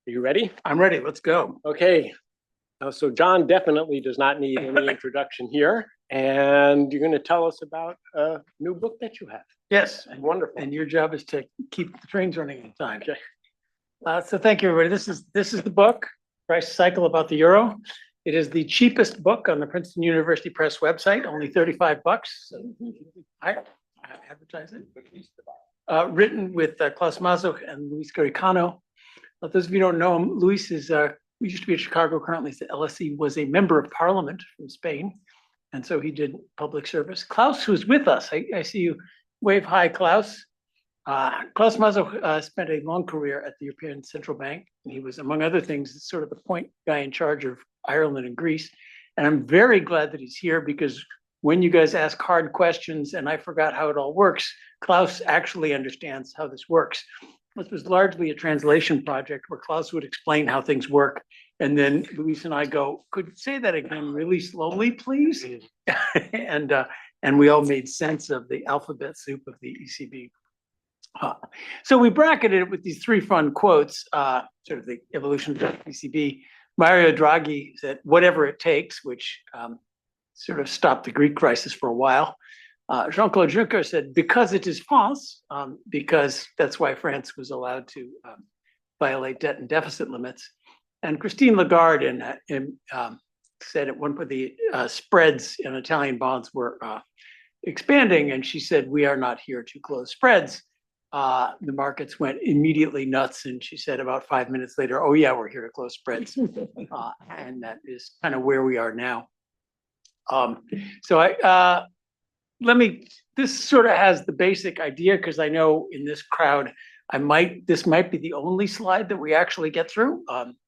Are you ready? I'm ready. Let's go. Okay. So John definitely does not need any introduction here. And you're going to tell us about a new book that you have. Yes. Wonderful. And your job is to keep the trains running on time. So thank you, everybody. This is the book, Price Cycle About the Euro. It is the cheapest book on the Princeton University Press website, only $35. So I advertise it. Written with Klaus Mazuch and Luis Garicano. Those of you who don't know him, Luis is we used to be at Chicago, currently at the LSE, was a member of parliament from Spain. And so he did public service. Klaus, who's with us, I see you wave hi, Klaus. Klaus Mazuch spent a long career at the European Central Bank. And he was, among other things, sort of the point guy in charge of Ireland and Greece. And I'm very glad that he's here because when you guys ask hard questions and I forgot how it all works, Klaus actually understands how this works. This was largely a translation project where Klaus would explain how things work. And then Luis and I go, could you say that again really slowly, please? And we all made sense of the alphabet soup of the ECB. So we bracketed it with these three fun quotes, sort of the evolution of the ECB. Mario Draghi said, whatever it takes, which sort of stopped the Greek crisis for a while. Jean-Claude Juncker said, because it is France, because that's why France was allowed to violate debt and deficit limits. And Christine Lagarde said at one point the spreads in Italian bonds were expanding, and she said, we are not here to close spreads. The markets went immediately nuts, and she said about 5 minutes later, oh yeah, we're here to close spreads. And that is kind of where we are now. This sort of has the basic idea, because I know in this crowd, this might be the only slide that we actually get through.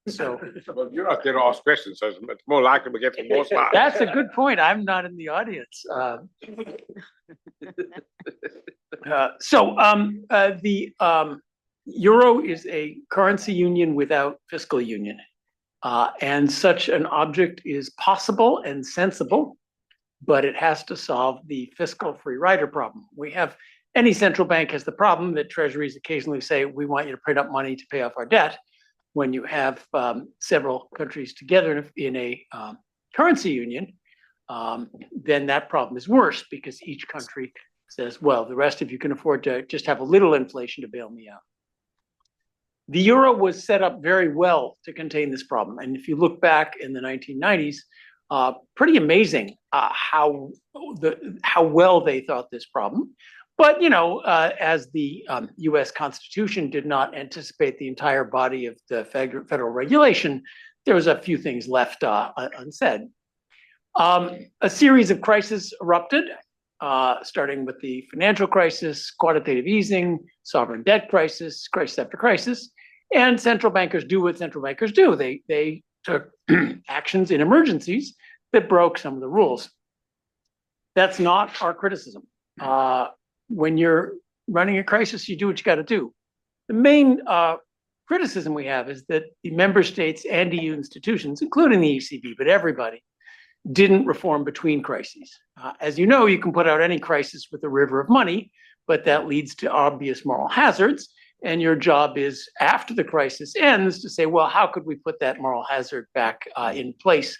So well, you're not there to ask questions, so it's more likely we get some more slides. That's a good point. I'm not in the audience. The euro is a currency union without fiscal union. And such an object is possible and sensible, but it has to solve the fiscal free rider problem. Any central bank has the problem that treasuries occasionally say, we want you to print up money to pay off our debt. When you have several countries together in a currency union, then that problem is worse because each country says, well, the rest of you can afford to just have a little inflation to bail me out. The euro was set up very well to contain this problem. And if you look back in the 1990s, pretty amazing how well they thought this problem. But, as the US Constitution did not anticipate the entire body of the federal regulation, there was a few things left unsaid. A series of crises erupted, starting with the financial crisis, quantitative easing, sovereign debt crisis after crisis. And central bankers do what central bankers do. They took actions in emergencies that broke some of the rules. That's not our criticism. When you're running a crisis, you do what you got to do. The main criticism we have is that the member states and EU institutions, including the ECB, but everybody, didn't reform between crises. As you know, you can put out any crisis with a river of money, but that leads to obvious moral hazards. And your job is, after the crisis ends, to say, well, how could we put that moral hazard back in place?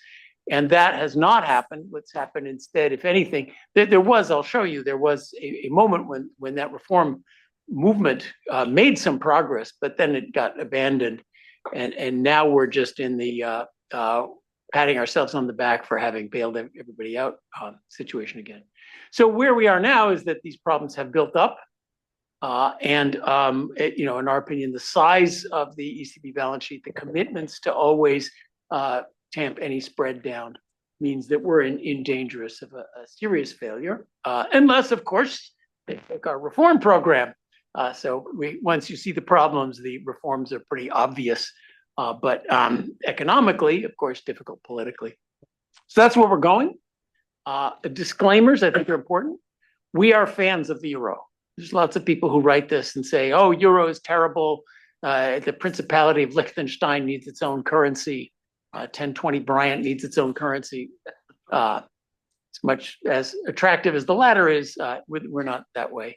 And that has not happened. What's happened instead, if anything, I'll show you, there was a moment when that reform movement made some progress, but then it got abandoned. And now we're just in the patting ourselves on the back for having bailed everybody out situation again. So where we are now is that these problems have built up. In our opinion, the size of the ECB balance sheet, the commitments to always tamp any spread down means that we're in dangerous of a serious failure, unless, of course, they take our reform program. Once you see the problems, the reforms are pretty obvious, but economically, of course, difficult politically. So that's where we're going. Disclaimers, I think, are important. We are fans of the euro. There's lots of people who write this and say, oh, euro is terrible. The Principality of Liechtenstein needs its own currency. 1020 Bryant needs its own currency. As much as attractive as the latter is, we're not that way.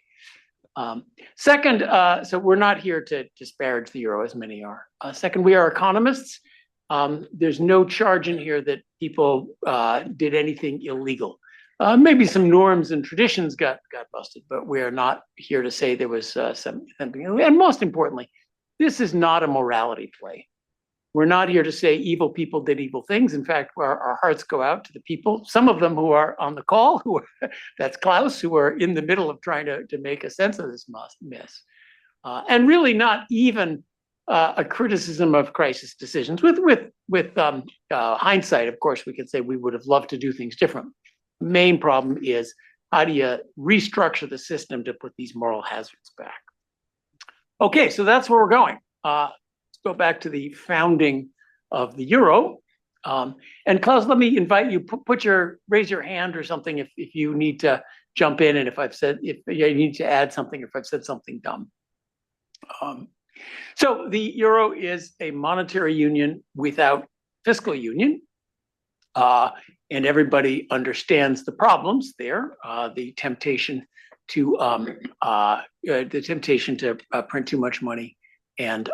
Second, so we're not here to disparage the euro, as many are. Second, we are economists. There's no charge in here that people did anything illegal. Maybe some norms and traditions got busted, but we are not here to say there was something. And most importantly, this is not a morality play. We're not here to say evil people did evil things. In fact, our hearts go out to the people, some of them who are on the call, that's Klaus, who are in the middle of trying to make a sense of this mess. And really not even a criticism of crisis decisions. With hindsight, of course, we can say we would have loved to do things different. The main problem is, how do you restructure the system to put these moral hazards back? Okay, so that's where we're going. Go back to the founding of the euro. And Klaus, let me invite you, raise your hand or something if you need to jump in, and if you need to add something, if I've said something dumb. So the euro is a monetary union without fiscal union. And everybody understands the problems there, the temptation to print too much money and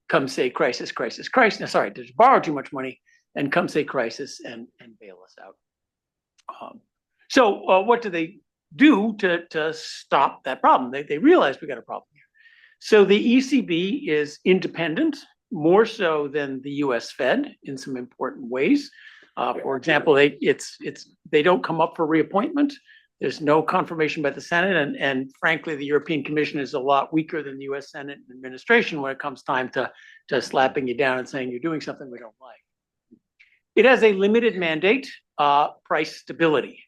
come say crisis, crisis, crisis. Sorry, to borrow too much money and come say crisis and bail us out. So what do they do to stop that problem? They realize we got a problem here. So the ECB is independent, more so than the US Fed in some important ways. For example, they don't come up for reappointment. There's no confirmation by the Senate, and frankly, the European Commission is a lot weaker than the US Senate administration when it comes time to slapping you down and saying you're doing something we don't like. It has a limited mandate, price stability,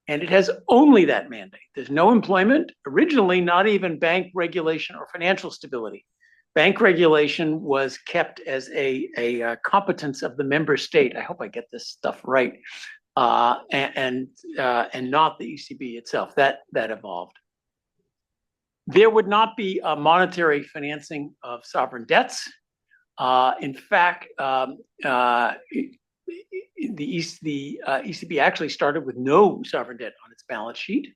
and it has only that mandate. There's no employment, originally not even bank regulation or financial stability. Bank regulation was kept as a competence of the member state. I hope I get this stuff right. And not the ECB itself. That evolved. There would not be a monetary financing of sovereign debts. In fact, the ECB actually started with no sovereign debt on its balance sheet.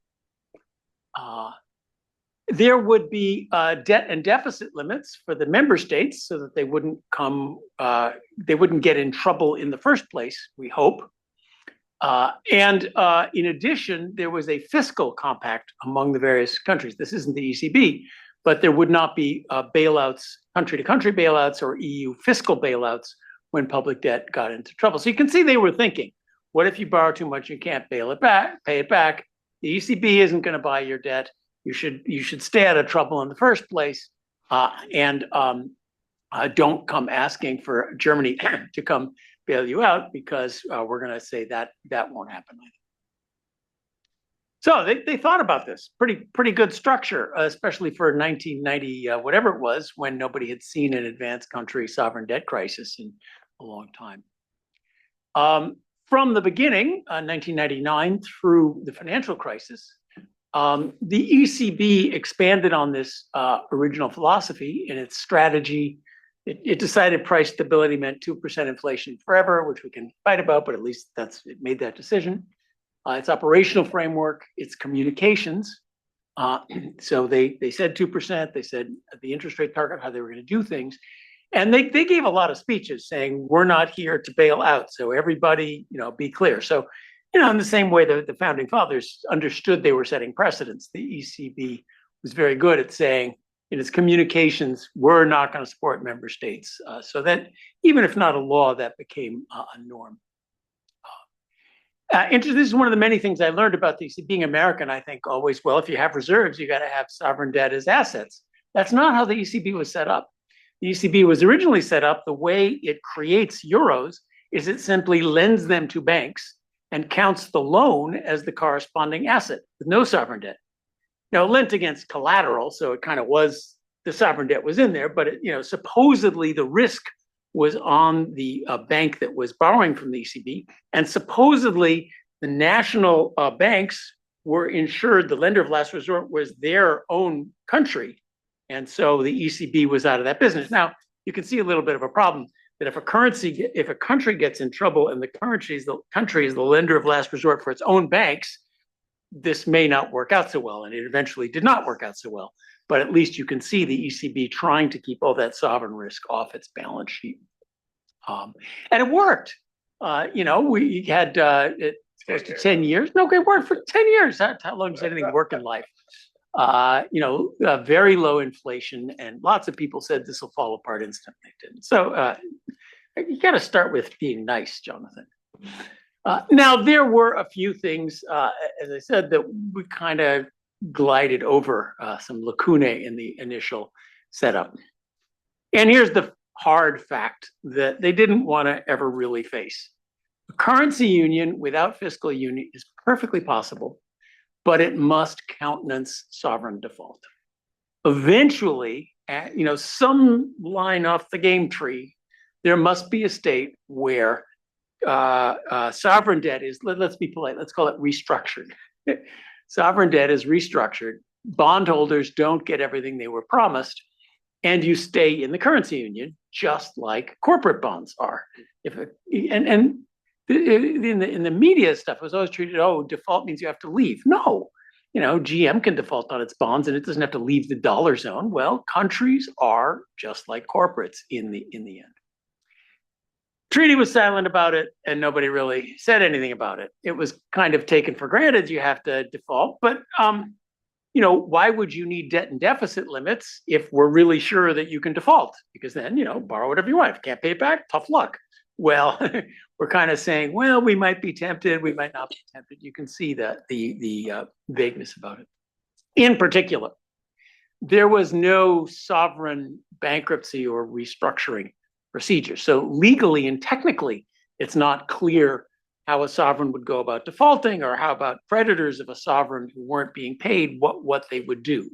There would be debt and deficit limits for the member states so that they wouldn't get in trouble in the first place, we hope. And in addition, there was a fiscal compact among the various countries. This isn't the ECB, but there would not be bailouts, country-to-country bailouts or EU fiscal bailouts when public debt got into trouble. So you can see they were thinking, what if you borrow too much, you can't pay it back? The ECB isn't going to buy your debt. You should stay out of trouble in the first place, and don't come asking for Germany to come bail you out, because we're going to say that won't happen. So they thought about this. Pretty good structure, especially for 1990, whatever it was, when nobody had seen an advanced country sovereign debt crisis in a long time. From the beginning, 1999 through the financial crisis, the ECB expanded on this original philosophy in its strategy. It decided price stability meant 2% inflation forever, which we can fight about, but at least it made that decision. Its operational framework, its communications. So they said 2%, they said the interest rate target, how they were going to do things. And they gave a lot of speeches saying, we're not here to bail out. So everybody, be clear. So, in the same way that the founding fathers understood they were setting precedents, the ECB was very good at saying in its communications, we're not going to support member states. So that even if not a law, that became a norm. This is one of the many things I learned about the ECB. Being American, I think always, well, if you have reserves, you got to have sovereign debt as assets. That's not how the ECB was set up. The ECB was originally set up, the way it creates euros is it simply lends them to banks and counts the loan as the corresponding asset with no sovereign debt. Now, lent against collateral, so it kind of was, the sovereign debt was in there, but supposedly the risk was on the bank that was borrowing from the ECB, and supposedly the national banks were insured. The lender of last resort was their own country, and so the ECB was out of that business. Now, you can see a little bit of a problem that if a country gets in trouble and the country is the lender of last resort for its own banks, this may not work out so well, and it eventually did not work out so well. But at least you can see the ECB trying to keep all that sovereign risk off its balance sheet. And it worked. We had it close to 10 years. No, it worked for 10 years. How long does anything work in life? Very low inflation, and lots of people said this will fall apart instantly. It didn't. So you got to start with being nice, Jonathan. Now, there were a few things, as I said, that we kind of glided over some lacunae in the initial setup. And here's the hard fact that they didn't want to ever really face. A currency union without fiscal union is perfectly possible, but it must countenance sovereign default. Eventually, some line off the game tree, there must be a state where sovereign debt is, let's be polite, let's call it restructured. Sovereign debt is restructured. Bondholders don't get everything they were promised, and you stay in the currency union, just like corporate bonds are. In the media stuff, it was always treated, default means you have to leave. No, GM can default on its bonds, and it doesn't have to leave the dollar zone. Well, countries are just like corporates in the end. Treaty was silent about it, and nobody really said anything about it. It was kind of taken for granted you have to default, but why would you need debt and deficit limits if we're really sure that you can default? Because then, borrow whatever you want. If you can't pay it back, tough luck. Well, we're kind of saying, well, we might be tempted, we might not be tempted. You can see that the vagueness about it. In particular, there was no sovereign bankruptcy or restructuring procedure. So legally and technically, it's not clear how a sovereign would go about defaulting, or how about creditors of a sovereign who weren't being paid, what they would do.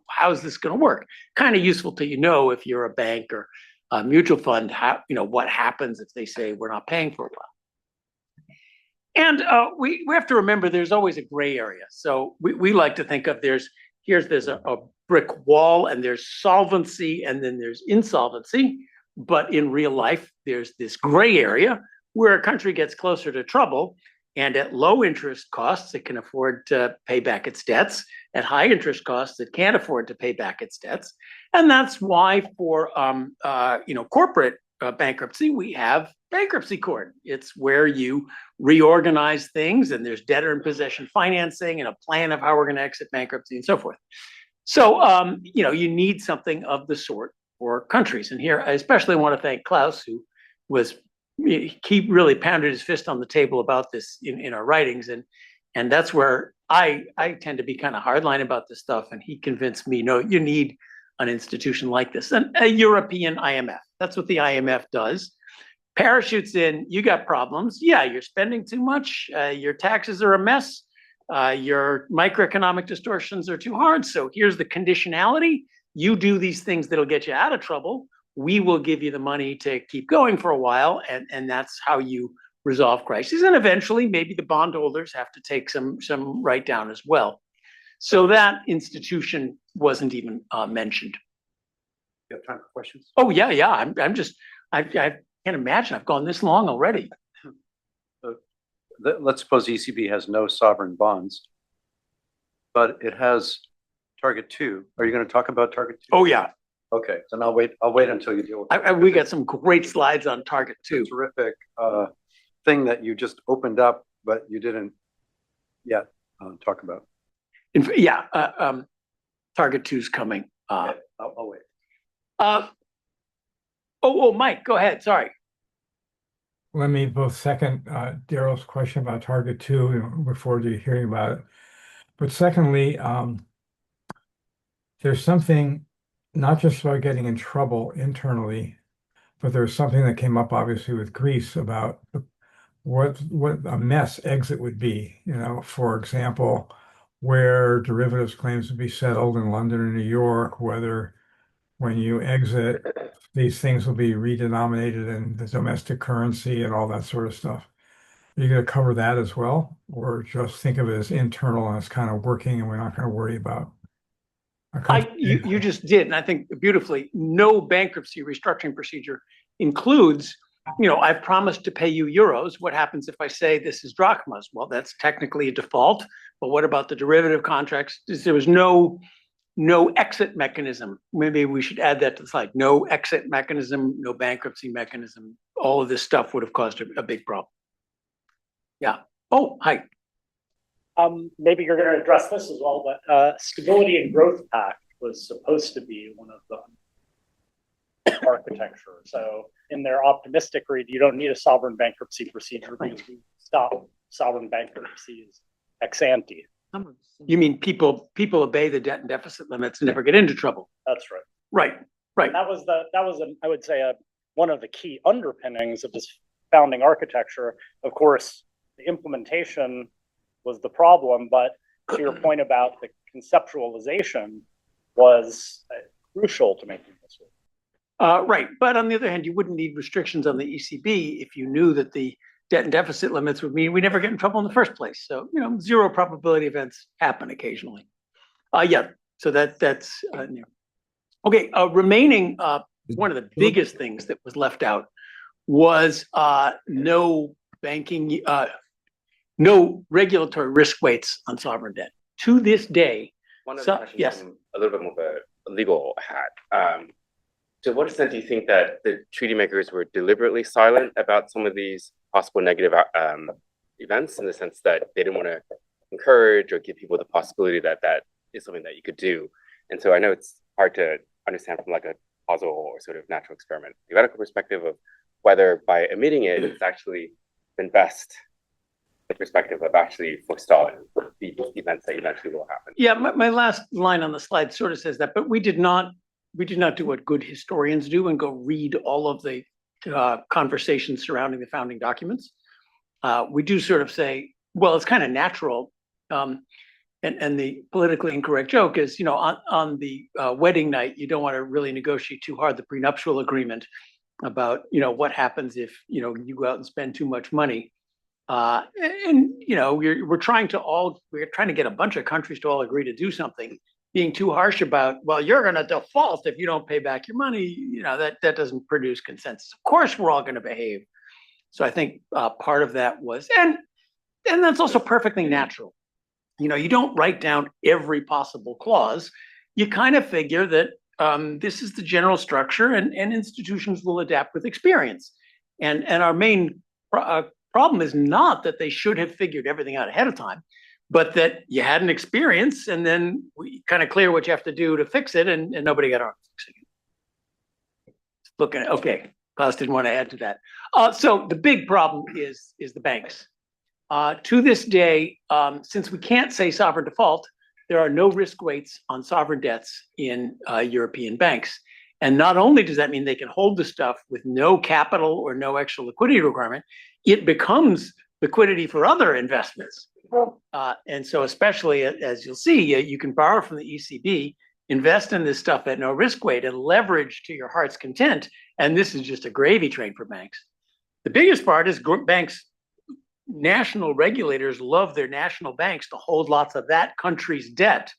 How is this going to work? Kind of useful to if you're a bank or a mutual fund, what happens if they say we're not paying for a while. And we have to remember there's always a gray area. So we like to think of there's a brick wall, and there's solvency, and then there's insolvency. But in real life, there's this gray area where a country gets closer to trouble, and at low interest costs, it can afford to pay back its debts. At high interest costs, it can't afford to pay back its debts. And that's why for corporate bankruptcy, we have bankruptcy court. It's where you reorganize things, and there's debtor in possession financing and a plan of how we're going to exit bankruptcy and so forth. So, you need something of the sort for countries. And here, I especially want to thank Klaus, who he really pounded his fist on the table about this in our writings. And that's where I tend to be kind of hardline about this stuff. And he convinced me, no, you need an institution like this, and a European IMF. That's what the IMF does. Parachutes in, you got problems. Yeah, you're spending too much. Your taxes are a mess. Your microeconomic distortions are too hard. So here's the conditionality. You do these things that'll get you out of trouble. We will give you the money to keep going for a while. And that's how you resolve crises. And eventually, maybe the bondholders have to take some write down as well. So that institution wasn't even mentioned. You have time for questions? Oh, yeah. I can't imagine I've gone this long already. Let's suppose the ECB has no sovereign bonds, but it has Target 2. Are you going to talk about Target 2? Oh, yeah. Okay, then I'll wait until you deal with it. We got some great slides on Target 2. Terrific thing that you just opened up, but you didn't yet talk about. Target 2's coming. I'll wait. Mike, go ahead. Sorry. Let me both second Daryl's question about Target 2. Look forward to hearing about it. But secondly, there's something not just about getting in trouble internally, but there's something that came up obviously with Greece about what a mess exit would be. For example, where derivatives claims would be settled in London or New York, whether when you exit, these things will be redenominated in the domestic currency and all that sort of stuff. Are you going to cover that as well, or just think of it as internal and it's kind of working and we're not going to worry about? You just did, and I think beautifully, no bankruptcy restructuring procedure includes I've promised to pay you euros. What happens if I say this is drachmas? Well, that's technically a default, but what about the derivative contracts? There was no exit mechanism. Maybe we should add that to the slide. No exit mechanism, no bankruptcy mechanism. All of this stuff would have caused a big problem. Yeah. Oh, hi. Maybe you're going to address this as well, but Stability and Growth Pact was supposed to be one of the architecture. So in their optimistic read, you don't need a sovereign bankruptcy procedure because we stop sovereign bankruptcies ex ante. You mean people obey the debt and deficit limits and never get into trouble? That's right. Right. That was I would say one of the key underpinnings of this founding architecture. Of course, the implementation was the problem, but to your point about the conceptualization was crucial to making this work. Right. But on the other hand, you wouldn't need restrictions on the ECB if you knew that the debt and deficit limits would mean we never get in trouble in the first place. So, zero probability events happen occasionally. Yeah. So that's new. Okay. Remaining, one of the biggest things that was left out was no banking, no regulatory risk weights on sovereign debt. To this day, one of the questions yes. from a little bit more of a legal hat. To what extent do you think that the treaty makers were deliberately silent about some of these possible negative events, in the sense that they didn't want to encourage or give people the possibility that that is something that you could do? And so I know it's hard to understand from like a causal or sort of natural experiment theoretical perspective of whether by omitting it, it's actually been best the perspective of actually forestalling the events that eventually will happen. Yeah, my last line on the slide sort of says that, but we did not do what good historians do and go read all of the conversations surrounding the founding documents. We do sort of say, well, it's kind of natural. And the politically incorrect joke is, on the wedding night, you don't want to really negotiate too hard the prenuptial agreement about, what happens if, you go out and spend too much money. We're trying to get a bunch of countries to all agree to do something. Being too harsh about, well, you're going to default if you don't pay back your money, that doesn't produce consensus. Of course, we're all going to behave. So I think part of that was, and that's also perfectly natural. You don't write down every possible clause. You kind of figure that this is the general structure, and institutions will adapt with experience. And our main problem is not that they should have figured everything out ahead of time, but that you had an experience and then we kind of clear what you have to do to fix it, and nobody got around to fixing it. Looking at, okay, Klaus didn't want to add to that. So the big problem is the banks. To this day, since we can't say sovereign default, there are no risk weights on sovereign debts in European banks. And not only does that mean they can hold the stuff with no capital or no extra liquidity requirement, it becomes liquidity for other investments. And so especially, as you'll see, you can borrow from the ECB, invest in this stuff at no risk weight, and leverage to your heart's content. And this is just a gravy train for banks. The biggest part is banks, national regulators love their national banks to hold lots of that country's debt.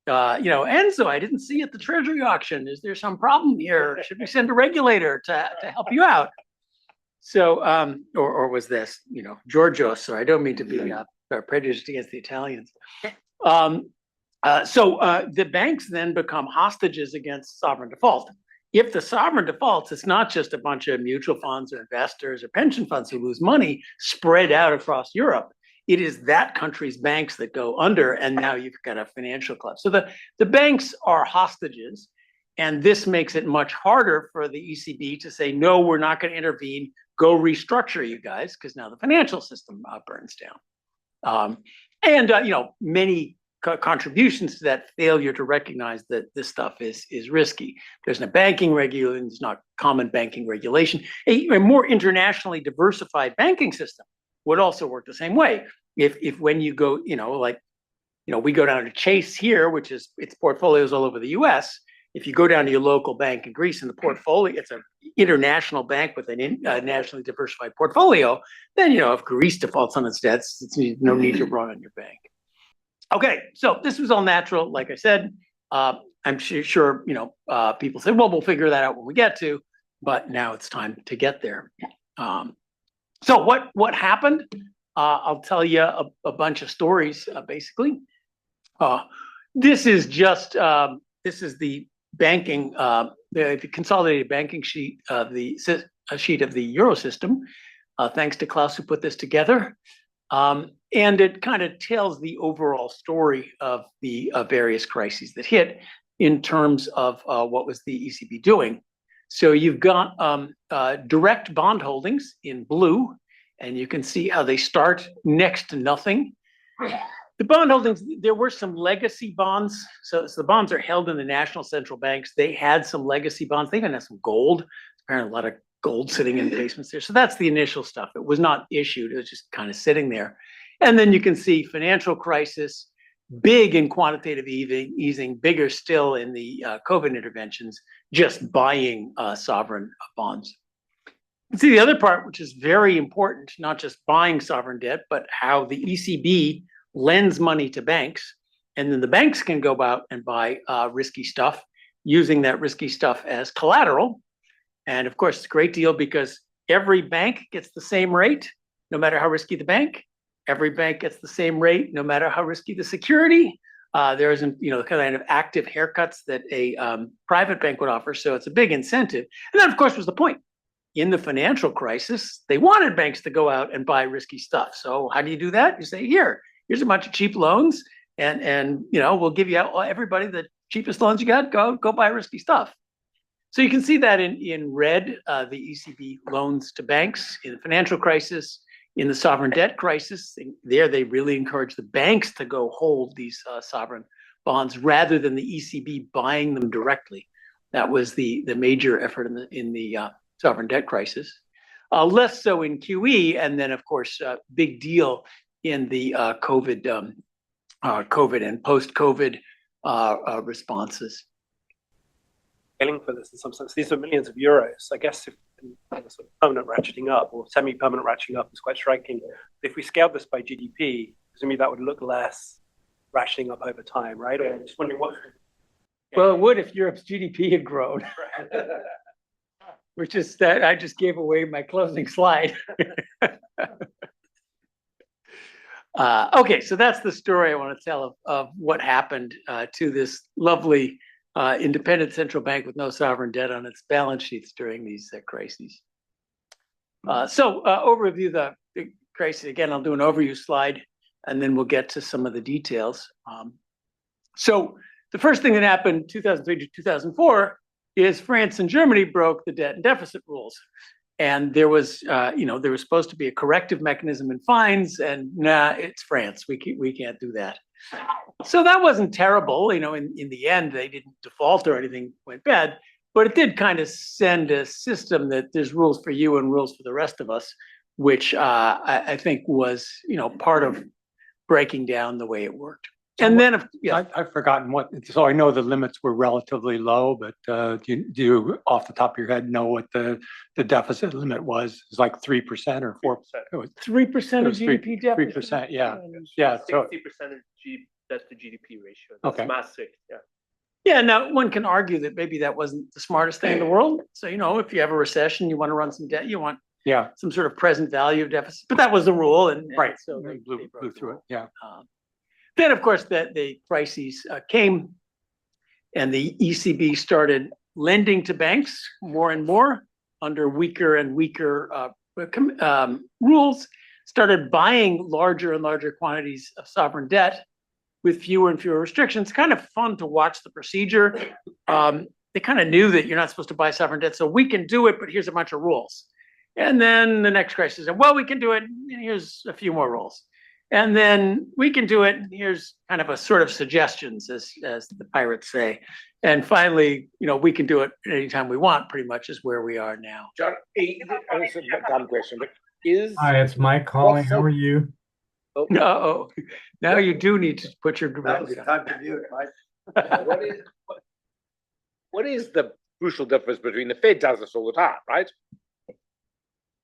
Enzo, I didn't see at the Treasury auction. Is there some problem here? Should we send a regulator to help you out? So, or was this, Giorgio? So I don't mean to be prejudiced against the Italians. So the banks then become hostages against sovereign default. If the sovereign defaults, it's not just a bunch of mutual funds or investors or pension funds who lose money spread out across Europe. It is that country's banks that go under, and now you've got a financial collapse. So the banks are hostages, and this makes it much harder for the ECB to say, no, we're not going to intervene, go restructure you guys, because now the financial system burns down. Many contributions to that failure to recognize that this stuff is risky. There's no banking regulation, there's not common banking regulation. A more internationally diversified banking system would also work the same way. If when you go, we go down to Chase here, which is its portfolios all over the US. If you go down to your local bank in Greece and the portfolio, it's an international bank with a nationally diversified portfolio, then, if Greece defaults on its debts, it's no need to run on your bank. Okay, so this was all natural. Like I said, I'm sure people say, well, we'll figure that out when we get to, but now it's time to get there. So what happened? I'll tell you a bunch of stories, basically. This is just, this is the banking, the consolidated banking sheet of the sheet of the Euro system. Thanks to Klaus who put this together. And it kind of tells the overall story of the various crises that hit in terms of what was the ECB doing. So you've got direct bond holdings in blue, and you can see how they start next to nothing. The bond holdings, there were some legacy bonds. So the bonds are held in the national central banks. They had some legacy bonds. They even had some gold. Apparently a lot of gold sitting in basements there. So that's the initial stuff. It was not issued. It was just kind of sitting there. And then you can see financial crisis, big in quantitative easing, bigger still in the COVID interventions, just buying sovereign bonds. You see the other part, which is very important, not just buying sovereign debt, but how the ECB lends money to banks. And then the banks can go out and buy risky stuff, using that risky stuff as collateral. And of course, it's a great deal because every bank gets the same rate, no matter how risky the bank. Every bank gets the same rate, no matter how risky the security. There isn't, the kind of active haircuts that a private bank would offer. So it's a big incentive. And that, of course, was the point. In the financial crisis, they wanted banks to go out and buy risky stuff. So how do you do that? You say, here's a bunch of cheap loans, and we'll give you everybody the cheapest loans you got. Go buy risky stuff. So you can see that in red, the ECB loans to banks in the financial crisis. In the sovereign debt crisis, there they really encourage the banks to go hold these sovereign bonds rather than the ECB buying them directly. That was the major effort in the sovereign debt crisis. Less so in QE, and then of course, big deal in the COVID and post-COVID responses. For this in some sense, these are millions of euros. I guess if sort of permanent ratcheting up or semi-permanent ratcheting up is quite striking. If we scaled this by GDP, presumably that would look less ratcheting up over time, right? Or I'm just wondering what. Well, it would if Europe's GDP had grown. Which is that I just gave away my closing slide. Okay, so that's the story I want to tell of what happened to this lovely independent central bank with no sovereign debt on its balance sheets during these crises. Overview the crisis. Again, I'll do an overview slide, and then we'll get to some of the details. So the first thing that happened 2003 to 2004 is France and Germany broke the debt and deficit rules. And there was, there was supposed to be a corrective mechanism in fines, and it's France. We can't do that. So that wasn't terrible. In the end, they didn't default or anything went bad, but it did kind of send a system that there's rules for you and rules for the rest of us, which I think was, part of breaking down the way it worked. And then, I've forgotten so I know the limits were relatively low, but do you off the top of your head know what the deficit limit was? It's like 3% or 4%. It was 3% of GDP deficit. 3%, yeah. Yeah. So 60% that's the GDP ratio. Okay. That's massive. Yeah. Yeah. Now one can argue that maybe that wasn't the smartest thing in the world. So, if you have a recession, you want to run some debt, you want some sort of present value of deficit, but that was the rule. And right. So they blew through it. Yeah. Then, of course, the crises came, and the ECB started lending to banks more and more under weaker and weaker rules, started buying larger and larger quantities of sovereign debt with fewer and fewer restrictions. Kind of fun to watch the procedure. They kind of knew that you're not supposed to buy sovereign debt, so we can do it, but here's a bunch of rules. And then the next crisis said, well, we can do it, and here's a few more rules. And then we can do it. Here's kind of a sort of suggestions, as the pirates say. And finally, we can do it anytime we want, pretty much is where we are now. John, it's a dumb question, but is... Hi, it's Mike calling. How are you? No, now you do need to put your... Time to view it, Mike. what is the crucial difference between the Fed does this all the time, right?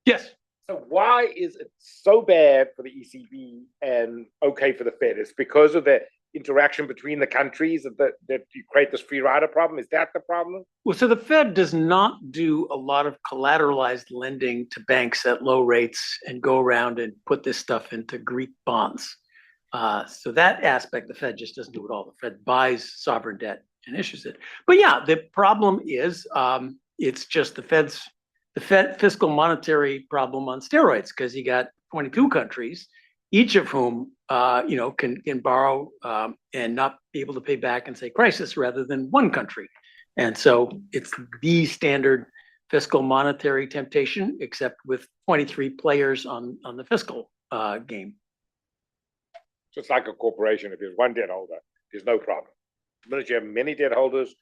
Yes. So why is it so bad for the ECB and okay for the Fed? It's because of the interaction between the countries that you create this free rider problem? Is that the problem? Well, so the Fed does not do a lot of collateralized lending to banks at low rates and go around and put this stuff into Greek bonds. So that aspect, the Fed just doesn't do it all. The Fed buys sovereign debt and issues it. But yeah, the problem is it's just the Fed fiscal monetary problem on steroids, because you got 22 countries, each of whom can borrow and not be able to pay back and say crisis, rather than one country. And so it's the standard fiscal monetary temptation, except with 23 players on the fiscal game. Just like a corporation, if there's one debt holder, there's no problem. The minute you have many debt holders,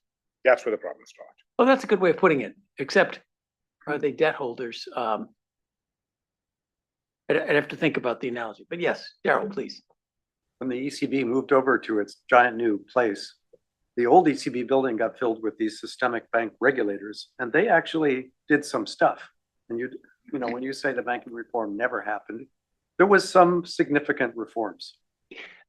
that's where the problems start. Well, that's a good way of putting it, except are they debt holders? I'd have to think about the analogy, but yes, Daryl, please. When the ECB moved over to its giant new place, the old ECB building got filled with these systemic bank regulators, and they actually did some stuff. And when you say the banking reform never happened, there was some significant reforms.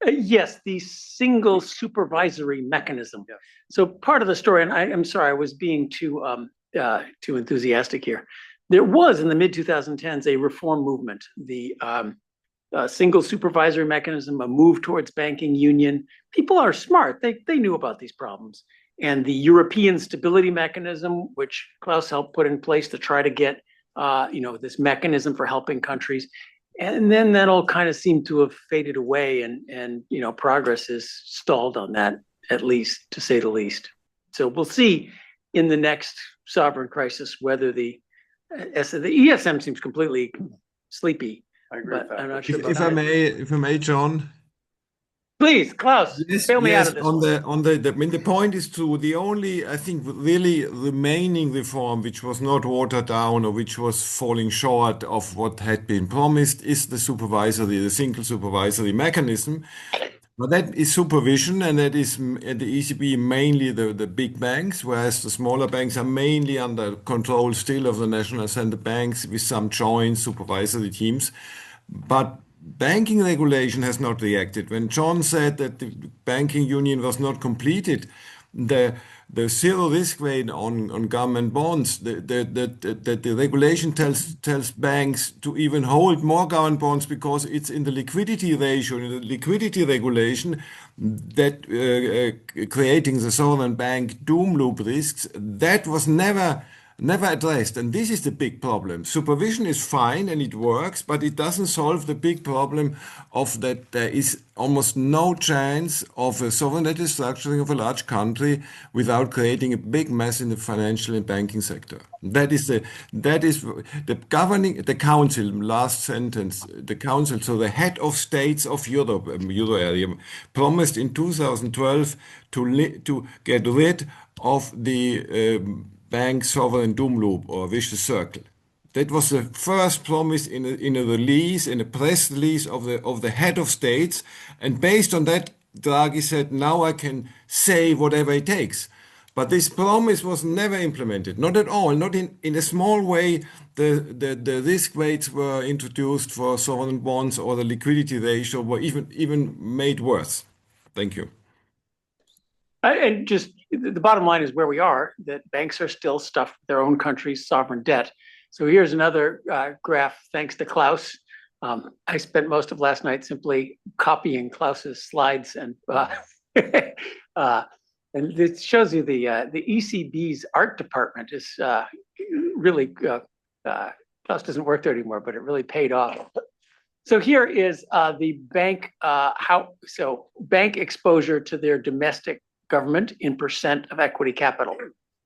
Yes, the single supervisory mechanism. Yeah. So part of the story, and I'm sorry, I was being too enthusiastic here. There was in the mid 2010s a reform movement, the single supervisory mechanism, a move towards banking union. People are smart; they knew about these problems, and the European stability mechanism, which Klaus helped put in place to try to get this mechanism for helping countries. And then that all kind of seemed to have faded away, and progress is stalled on that, at least, to say the least. So we'll see in the next sovereign crisis whether the ESM seems completely sleepy. I agree with But that. I'm not sure about If I may, John. Please, Klaus, bail me out of this. The point is true. The only, I think, really remaining reform which was not watered down or which was falling short of what had been promised is the single supervisory mechanism. But that is supervision, and that is at the ECB mainly the big banks, whereas the smaller banks are mainly under control still of the national central banks with some joint supervisory teams. But banking regulation has not reacted. When John said that the banking union was not completed, the zero risk weight on government bonds, the regulation tells banks to even hold more government bonds because it's in the liquidity ratio, in the liquidity regulation, that creating the sovereign bank doom loop risks, that was never addressed. And this is the big problem. Supervision is fine and it works, but it doesn't solve the big problem of that there is almost no chance of a sovereign debt restructuring of a large country without creating a big mess in the financial and banking sector. That is the council, last sentence, the council, so the head of states of Europe, Euro area, promised in 2012 to get rid of the bank sovereign doom loop or vicious circle. That was the first promise in a press release of the head of states, and based on that, Draghi said, "Now I can say whatever it takes." But this promise was never implemented, not at all, not in a small way. The risk weights were introduced for sovereign bonds, or the liquidity ratio were even made worse. Thank you. And just the bottom line is where we are, that banks are still stuffed with their own country's sovereign debt. So here's another graph, thanks to Klaus. I spent most of last night simply copying Klaus's slides, and it shows you the ECB's art department is really, Klaus doesn't work there anymore, but it really paid off. So here is the bank, bank exposure to their domestic government in percent of equity capital.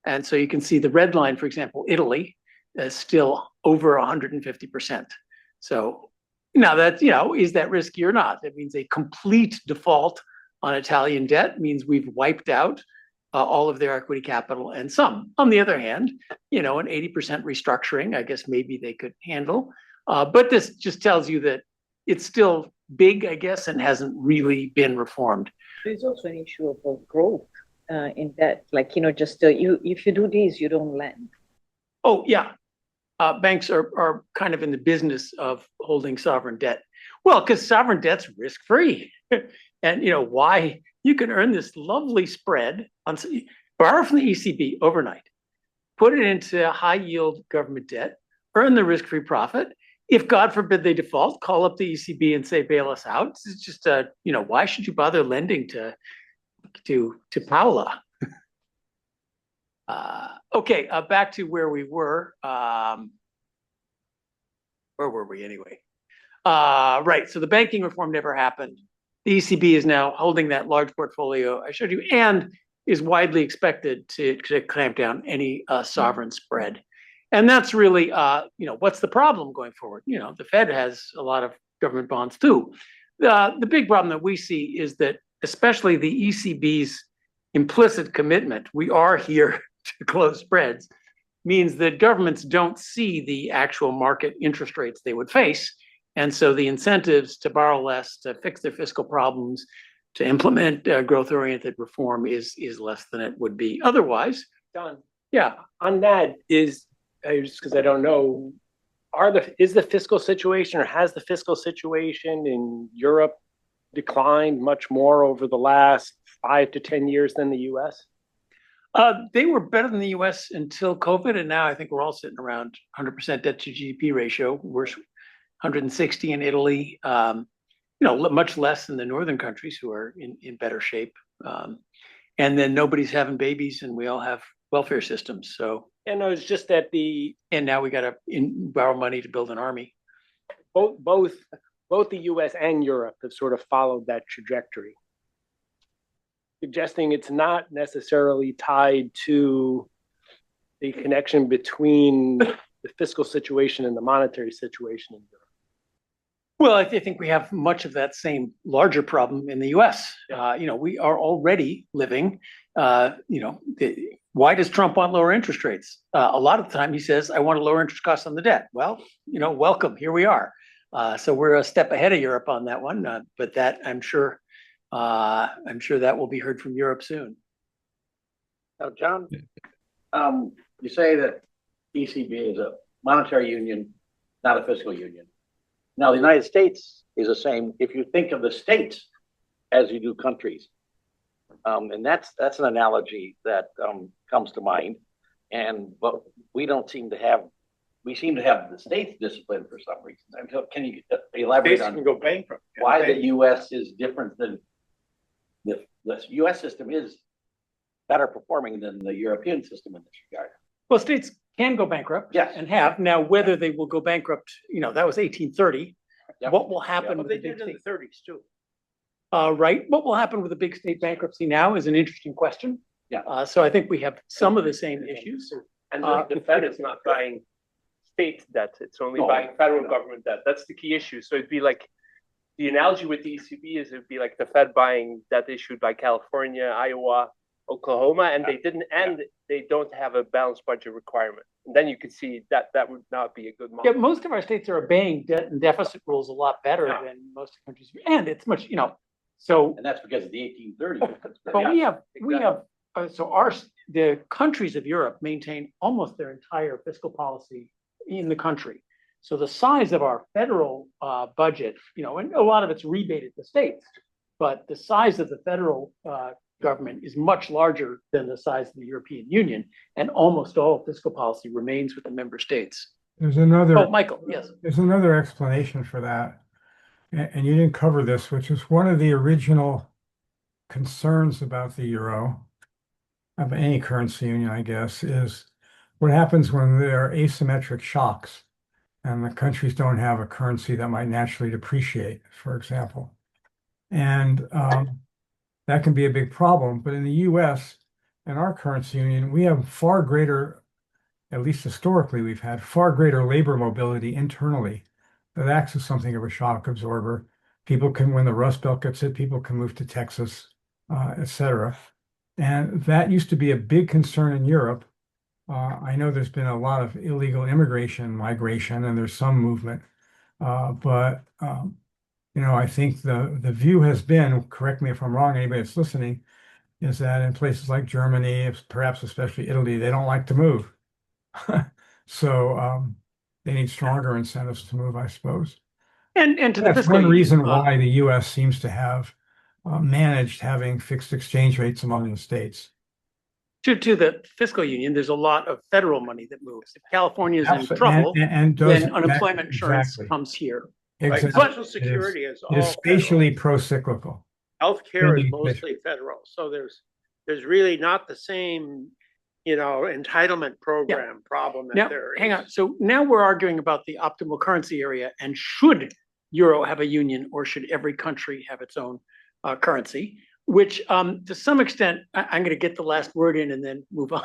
And so you can see the red line, for example, Italy is still over 150%. So now that, is that risky or not? That means a complete default on Italian debt means we've wiped out all of their equity capital and some. On the other hand, an 80% restructuring, I guess maybe they could handle. But this just tells you that it's still big, I guess, and hasn't really been reformed. There's also an issue of growth in that, if you do this, you don't lend. Oh, yeah. Banks are kind of in the business of holding sovereign debt. Well, because sovereign debt's risk-free. And why you can earn this lovely spread on borrow from the ECB overnight, put it into high yield government debt, earn the risk-free profit. If God forbid they default, call up the ECB and say, bail us out. It's just why should you bother lending to Paula? Okay, back to where we were. Where were we anyway? Right, so the banking reform never happened. The ECB is now holding that large portfolio I showed you and is widely expected to clamp down any sovereign spread. And that's really, what's the problem going forward? The Fed has a lot of government bonds too. The big problem that we see is that especially the ECB's implicit commitment, we are here to close spreads, means that governments don't see the actual market interest rates they would face. And so the incentives to borrow less, to fix their fiscal problems, to implement growth-oriented reform is less than it would be otherwise. Don, Yeah. on that just because I don't know, is the fiscal situation or has the fiscal situation in Europe declined much more over the last 5 to 10 years than the US? They were better than the US until COVID, and now I think we're all sitting around 100% debt to GDP ratio. We're 160 in Italy, much less than the northern countries who are in better shape. And then nobody's having babies, and we all have welfare systems. So, and it was just that and now we got to borrow money to build an army. Both the US and Europe have sort of followed that trajectory, suggesting it's not necessarily tied to the connection between the fiscal situation and the monetary situation in Europe. Well, I think we have much of that same larger problem in the US. We are already living, why does Trump want lower interest rates? A lot of the time he says, I want to lower interest costs on the debt. Well, welcome, here we are. So we're a step ahead of Europe on that one, but that I'm sure that will be heard from Europe soon. Now, John, you say that ECB is a monetary union, not a fiscal union. Now, the United States is the same if you think of the states as you do countries. And that's an analogy that comes to mind. But we seem to have the states discipline for some reason. Can you elaborate States on can go bankrupt. why the US is different than the US system is better performing than the European system in this regard? Well, states can go bankrupt, yes, and have. Now, whether they will go bankrupt, that was 1830. Yep. What will happen with They the big did in state? the 30s too. Right. What will happen with the big state bankruptcy now is an interesting question. Yeah. So I think we have some of the same issues. And the Fed is not buying state debt. It's only buying federal government debt. That's the key issue. So it'd be like, the analogy with the ECB is it'd be like the Fed buying debt issued by California, Iowa, Oklahoma, and they don't have a balanced budget requirement. And then you could see that would not be a good model. Yeah, most of our states are obeying debt and deficit rules a lot better than most countries, and it's much, so. And that's because of the 1830s. But the countries of Europe maintain almost their entire fiscal policy in the country. So the size of our federal budget, and a lot of it's rebated to states, but the size of the federal government is much larger than the size of the European Union, and almost all fiscal policy remains with the member states. There's another. Oh, Michael, yes. There's another explanation for that, and you didn't cover this, which is one of the original concerns about the euro, of any currency union, I guess, is what happens when there are asymmetric shocks and the countries don't have a currency that might naturally depreciate, for example. And that can be a big problem. But in the US and our currency union, we have far greater, at least historically, we've had far greater labor mobility internally that acts as something of a shock absorber. People can, when the Rust Belt gets hit, people can move to Texas, et cetera. And that used to be a big concern in Europe. I know there's been a lot of illegal immigration, migration, and there's some movement. But I think the view has been, correct me if I'm wrong, anybody that's listening, is that in places like Germany, perhaps especially Italy, they don't like to move. So they need stronger incentives to move, I suppose. And to the That's fiscal one union, reason why the US seems to have managed having fixed exchange rates among the states. To the fiscal union, there's a lot of federal money that moves. If California is in Absolutely. trouble, And does then unemployment insurance exactly. comes here. Exactly. Social Security is It is all spatially federal. pro-cyclical. Healthcare is Spending- mostly federal, so there's really not the same, entitlement program problem that Now, there is. hang on. So now we're arguing about the optimal currency area, and should Euro have a union, or should every country have its own currency? Which, to some extent, I'm going to get the last word in and then move on.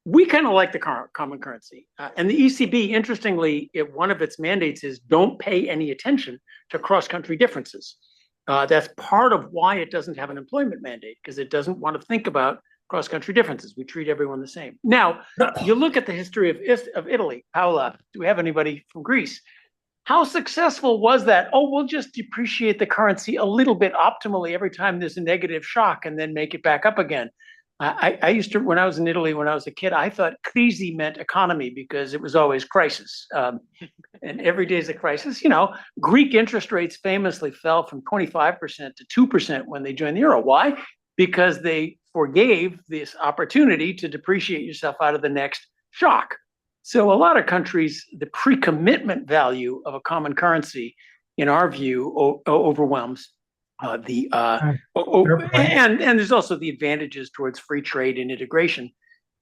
We kind of like the common currency, and the ECB, interestingly, one of its mandates is don't pay any attention to cross-country differences. That's part of why it doesn't have an employment mandate, because it doesn't want to think about cross-country differences. We treat everyone the same. Now, you look at the history of Italy. Paola, do we have anybody from Greece? How successful was that? Oh, we'll just depreciate the currency a little bit optimally every time there's a negative shock and then make it back up again. I used to, when I was in Italy, when I was a kid, I thought crisi meant economy because it was always crisis. And every day is a crisis. Greek interest rates famously fell from 25% to 2% when they joined the euro. Why? Because they forgave this opportunity to depreciate yourself out of the next shock. So a lot of countries, the pre-commitment value of a common currency, in our view, overwhelms and there's also the advantages towards free trade and integration.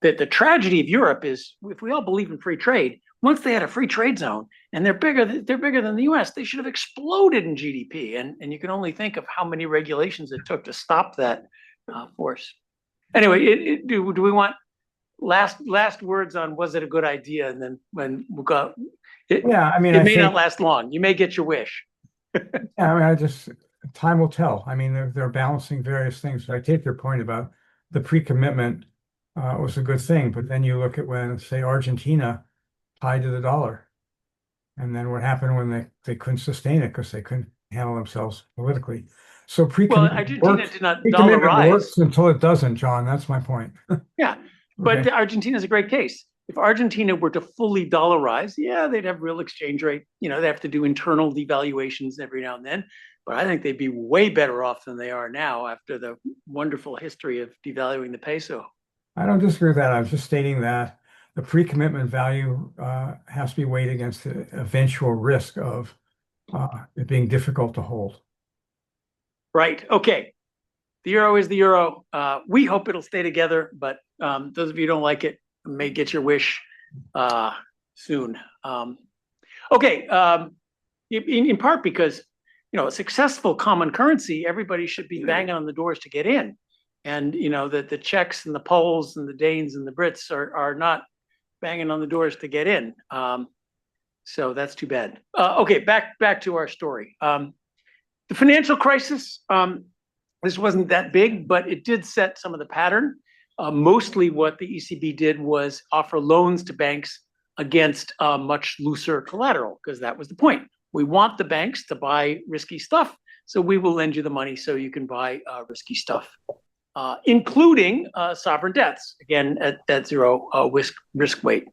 That the tragedy of Europe is, if we all believe in free trade, once they had a free trade zone and they're bigger than the US, they should have exploded in GDP. And you can only think of how many regulations it took to stop that force. Anyway, do we want last words on was it a good idea? And then when we'll go, it may not last long. You may get your wish. Time will tell. They're balancing various things. I take your point about the pre-commitment was a good thing, but then you look at when, say, Argentina tied to the dollar, and then what happened when they couldn't sustain it because they couldn't handle themselves politically. So Argentina did not dollarize works until it doesn't, John. That's my point. Yeah, but Okay. Argentina is a great case. If Argentina were to fully dollarize, they'd have real exchange rate. They have to do internal devaluations every now and then. But I think they'd be way better off than they are now after the wonderful history of devaluing the peso. I don't disagree with that. I was just stating that the pre-commitment value has to be weighed against the eventual risk of it being difficult to hold. Right. Okay. The euro is the euro. We hope it'll stay together, but those of you who don't like it may get your wish soon. In part because a successful common currency, everybody should be banging on the doors to get in. And the Czechs and the Poles and the Danes and the Brits are not banging on the doors to get in. So that's too bad. Back to our story. The financial crisis, this wasn't that big, but it did set some of the pattern. Mostly what the ECB did was offer loans to banks against much looser collateral, because that was the point. We want the banks to buy risky stuff, so we will lend you the money so you can buy risky stuff, including sovereign debts, again, at zero risk weight.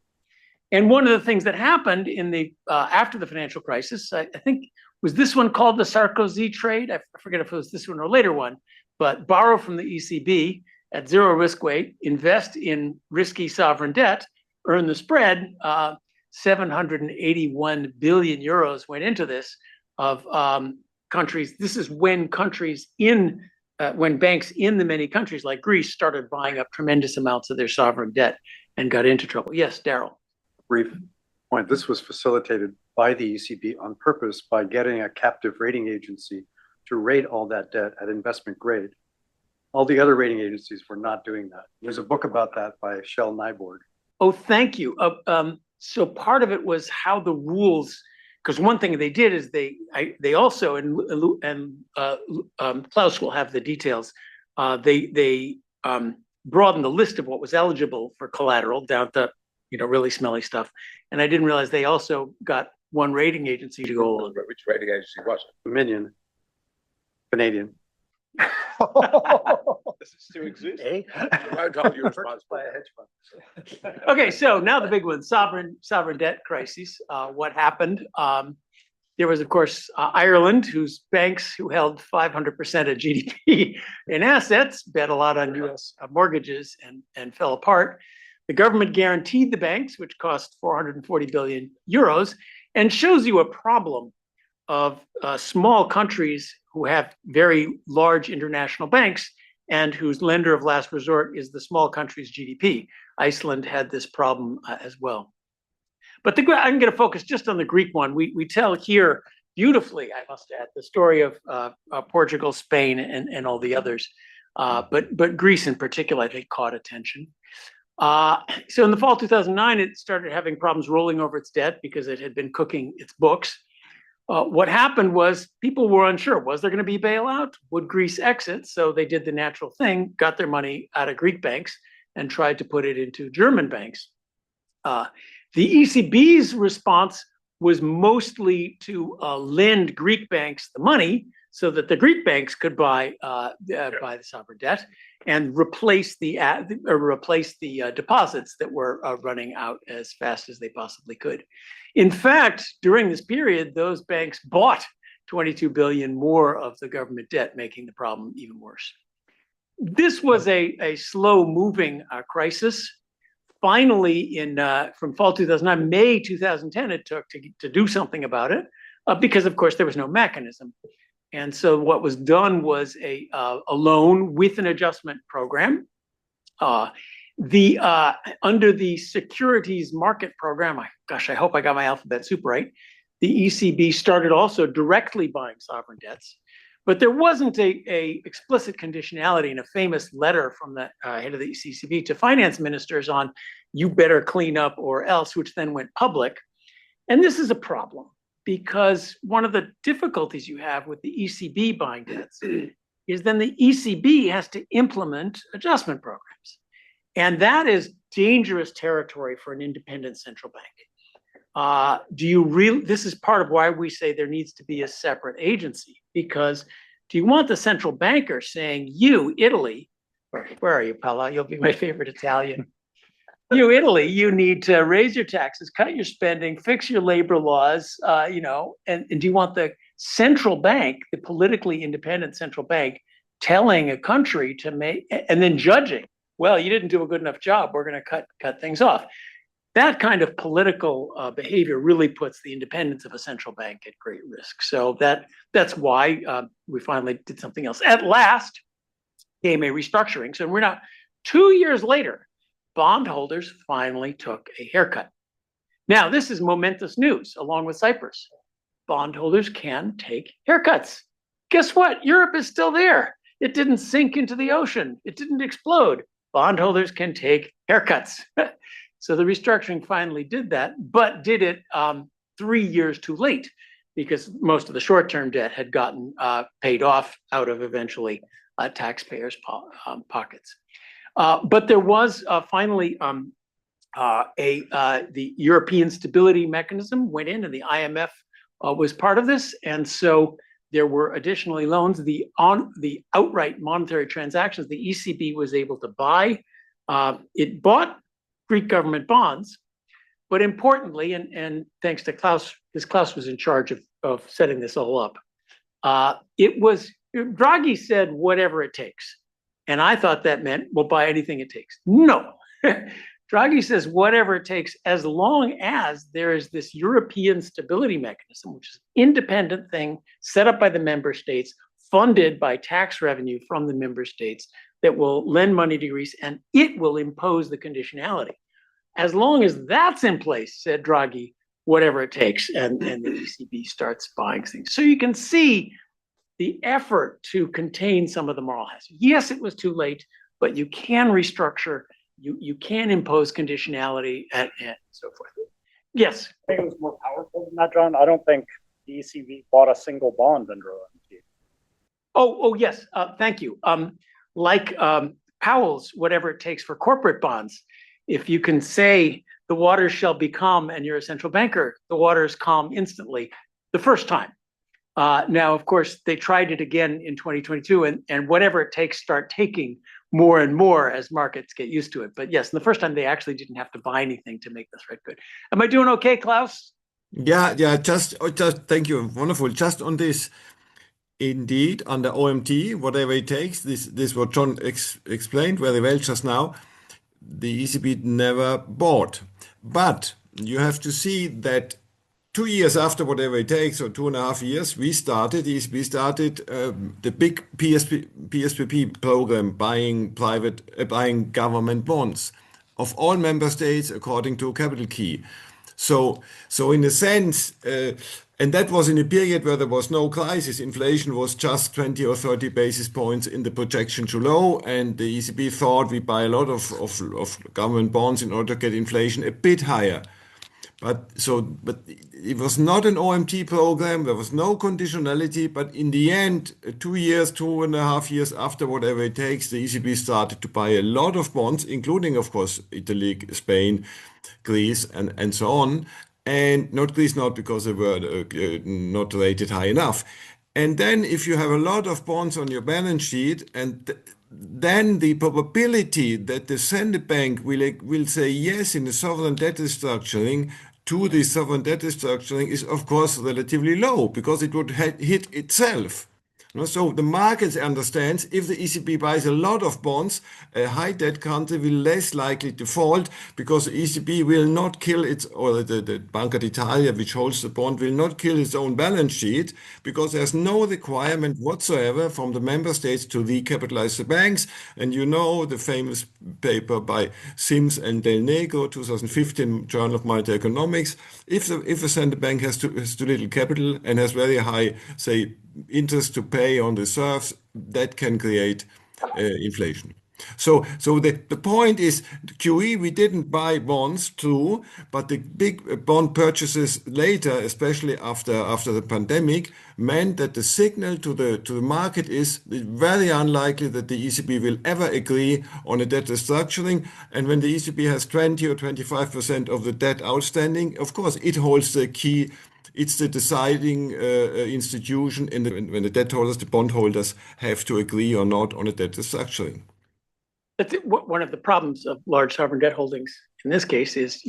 And one of the things that happened in the after the financial crisis, I think, was this one called the Sarkozy trade? I forget if it was this one or a later one, but borrow from the ECB at zero risk weight, invest in risky sovereign debt, earn the spread. 781 billion euros went into this of countries. This is when when banks in the many countries like Greece started buying up tremendous amounts of their sovereign debt and got into trouble. Yes, Daryl. Brief point. This was facilitated by the ECB on purpose by getting a captive rating agency to rate all that debt at investment grade. All the other rating agencies were not doing that. There's a book about that by Shel Nyborg. Oh, thank you. So part of it was how the rules, because one thing they did is they also, and Klaus will have the details, they broadened the list of what was eligible for collateral down to really smelly stuff. And I didn't realize they also got one rating agency to go along. Which rating agency was it? Dominion, Canadian. Does it still exist? I told you responsible. Okay, so now the big one, sovereign debt crises. What happened? There was, of course, Ireland, whose banks, who held 500% of GDP in assets, bet a lot on US mortgages and fell apart. The government guaranteed the banks, which cost 440 billion euros, and shows you a problem of small countries who have very large international banks and whose lender of last resort is the small country's GDP. Iceland had this problem as well. But I'm going to focus just on the Greek one. We tell here beautifully, I must add, the story of Portugal, Spain, and all the others. But Greece in particular, I think, caught attention. So in the fall 2009, it started having problems rolling over its debt because it had been cooking its books. What happened was people were unsure. Was there going to be bailout? Would Greece exit? So they did the natural thing, got their money out of Greek banks and tried to put it into German banks. The ECB's response was mostly to lend Greek banks the money so that the Greek banks could buy the sovereign debt and replace the deposits that were running out as fast as they possibly could. In fact, during this period, those banks bought 22 billion more of the government debt, making the problem even worse. This was a slow-moving crisis. Finally, from fall 2009, May 2010, it took to do something about it because, of course, there was no mechanism. And so what was done was a loan with an adjustment program. Under the securities market program, I hope I got my alphabet soup right, the ECB started also directly buying sovereign debts. But there wasn't a explicit conditionality in a famous letter from the head of the ECB to finance ministers on you better clean up or else, which then went public. And this is a problem because one of the difficulties you have with the ECB buying debts is then the ECB has to implement adjustment programs. And that is dangerous territory for an independent central bank. This is part of why we say there needs to be a separate agency, because do you want the central banker saying, you, Italy, where are you, Paolo? You'll be my favorite Italian. You, Italy, you need to raise your taxes, cut your spending, fix your labor laws, and do you want the central bank, the politically independent central bank, telling a country to make, and then judging, well, you didn't do a good enough job, we're going to cut things off. That kind of political behavior really puts the independence of a central bank at great risk. So that's why we finally did something else. At last came a restructuring. So we're now 2 years later, bondholders finally took a haircut. Now, this is momentous news along with Cyprus. Bondholders can take haircuts. Guess what? Europe is still there. It didn't sink into the ocean. It didn't explode. Bondholders can take haircuts. So the restructuring finally did that, but did it 3 years too late because most of the short-term debt had gotten paid off out of eventually taxpayers' pockets. But there was finally the European Stability Mechanism went in, and the IMF was part of this, and so there were additionally loans. The outright monetary transactions, the ECB was able to buy. It bought Greek government bonds, but importantly, and thanks to Klaus, because Klaus was in charge of setting this all up, Draghi said whatever it takes. And I thought that meant we'll buy anything it takes. No. Draghi says whatever it takes, as long as there is this European Stability Mechanism, which is an independent thing set up by the member states, funded by tax revenue from the member states, that will lend money to Greece, and it will impose the conditionality. As long as that's in place, said Draghi, whatever it takes, and the ECB starts buying things. So you can see the effort to contain some of the moral hazard. Yes, it was too late, but you can restructure, you can impose conditionality, and so forth. Yes? I think it was more powerful than that, John. I don't think the ECB bought a single bond under OMT. Oh, yes, thank you. Like Powell's, whatever it takes for corporate bonds, if you can say the waters shall be calm and you're a central banker, the water is calm instantly the first time. Now, of course, they tried it again in 2022, and whatever it takes start taking more and more as markets get used to it. But yes, the first time they actually didn't have to buy anything to make the threat good. Am I doing okay, Klaus? Yeah. Just thank you. Wonderful. Just on this, indeed, under OMT, whatever it takes. This what John explained very well just now. The ECB never bought, but you have to see that 2 years after whatever it takes, or 2.5 years, we started the big PSPP program, buying government bonds of all member states according to capital key. So in a sense, and that was in a period where there was no crisis. Inflation was just 20 or 30 basis points in the projection too low, and the ECB thought we buy a lot of government bonds in order to get inflation a bit higher. But it was not an OMT program. There was no conditionality. But in the end, 2 years, 2.5 years after whatever it takes, the ECB started to buy a lot of bonds, including, of course, Italy, Spain, Greece, and so on. And not Greece, not because they were not rated high enough. And then if you have a lot of bonds on your balance sheet, then the probability that the central bank will say yes in the sovereign debt restructuring to the sovereign debt restructuring is, of course, relatively low because it would hit itself. So the markets understands if the ECB buys a lot of bonds, a high debt country will less likely default because the ECB will not kill its, or the Banca d'Italia, which holds the bond, will not kill its own balance sheet because there's no requirement whatsoever from the member states to recapitalize the banks. And you know the famous paper by Sims and Del Negro, 2015 Journal of Monetary Economics. If a central bank has too little capital and has very high, say, interest to pay on reserves, that can create inflation. So the point is, QE, we didn't buy bonds too, but the big bond purchases later, especially after the pandemic, meant that the signal to the market is very unlikely that the ECB will ever agree on a debt restructuring. And when the ECB has 20 or 25% of the debt outstanding, of course, it holds the key. It's the deciding institution when the debt holders, the bondholders, have to agree or not on a debt restructuring. One of the problems of large sovereign debt holdings in this case is,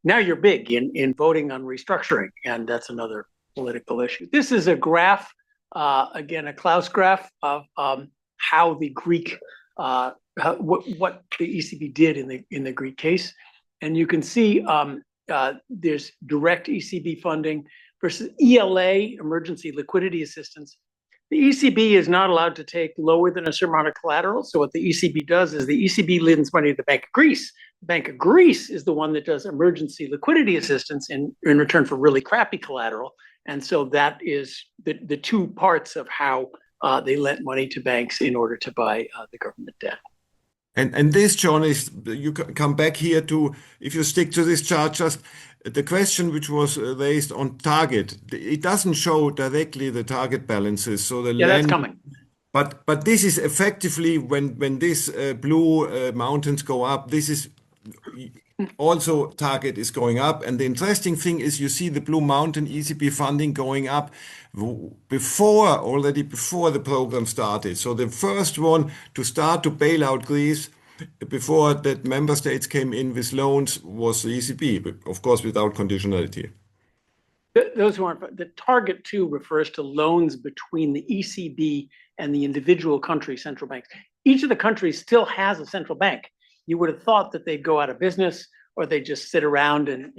now you're big in voting on restructuring, and that's another political issue. This is a graph, again, a Klaus graph of how the Greek, what the ECB did in the Greek case, and you can see. There's direct ECB funding versus ELA, emergency liquidity assistance. The ECB is not allowed to take lower than a certain amount of collateral. So what the ECB does is the ECB lends money to the Bank of Greece. The Bank of Greece is the one that does emergency liquidity assistance in return for really crappy collateral. And so that is the two parts of how they lent money to banks in order to buy the government debt. And this, John, is, you come back here to, if you stick to this chart, just the question which was raised on target. It doesn't show directly the target balances. So that's coming. But this is effectively when this blue mountains go up, this is also target is going up. And the interesting thing is you see the blue mountain ECB funding going up already before the program started. So the first one to start to bail out Greece before that member states came in with loans was the ECB, but of course without conditionality. Those who aren't, the target 2 refers to loans between the ECB and the individual country central banks. Each of the countries still has a central bank. You would have thought that they'd go out of business or they just sit around and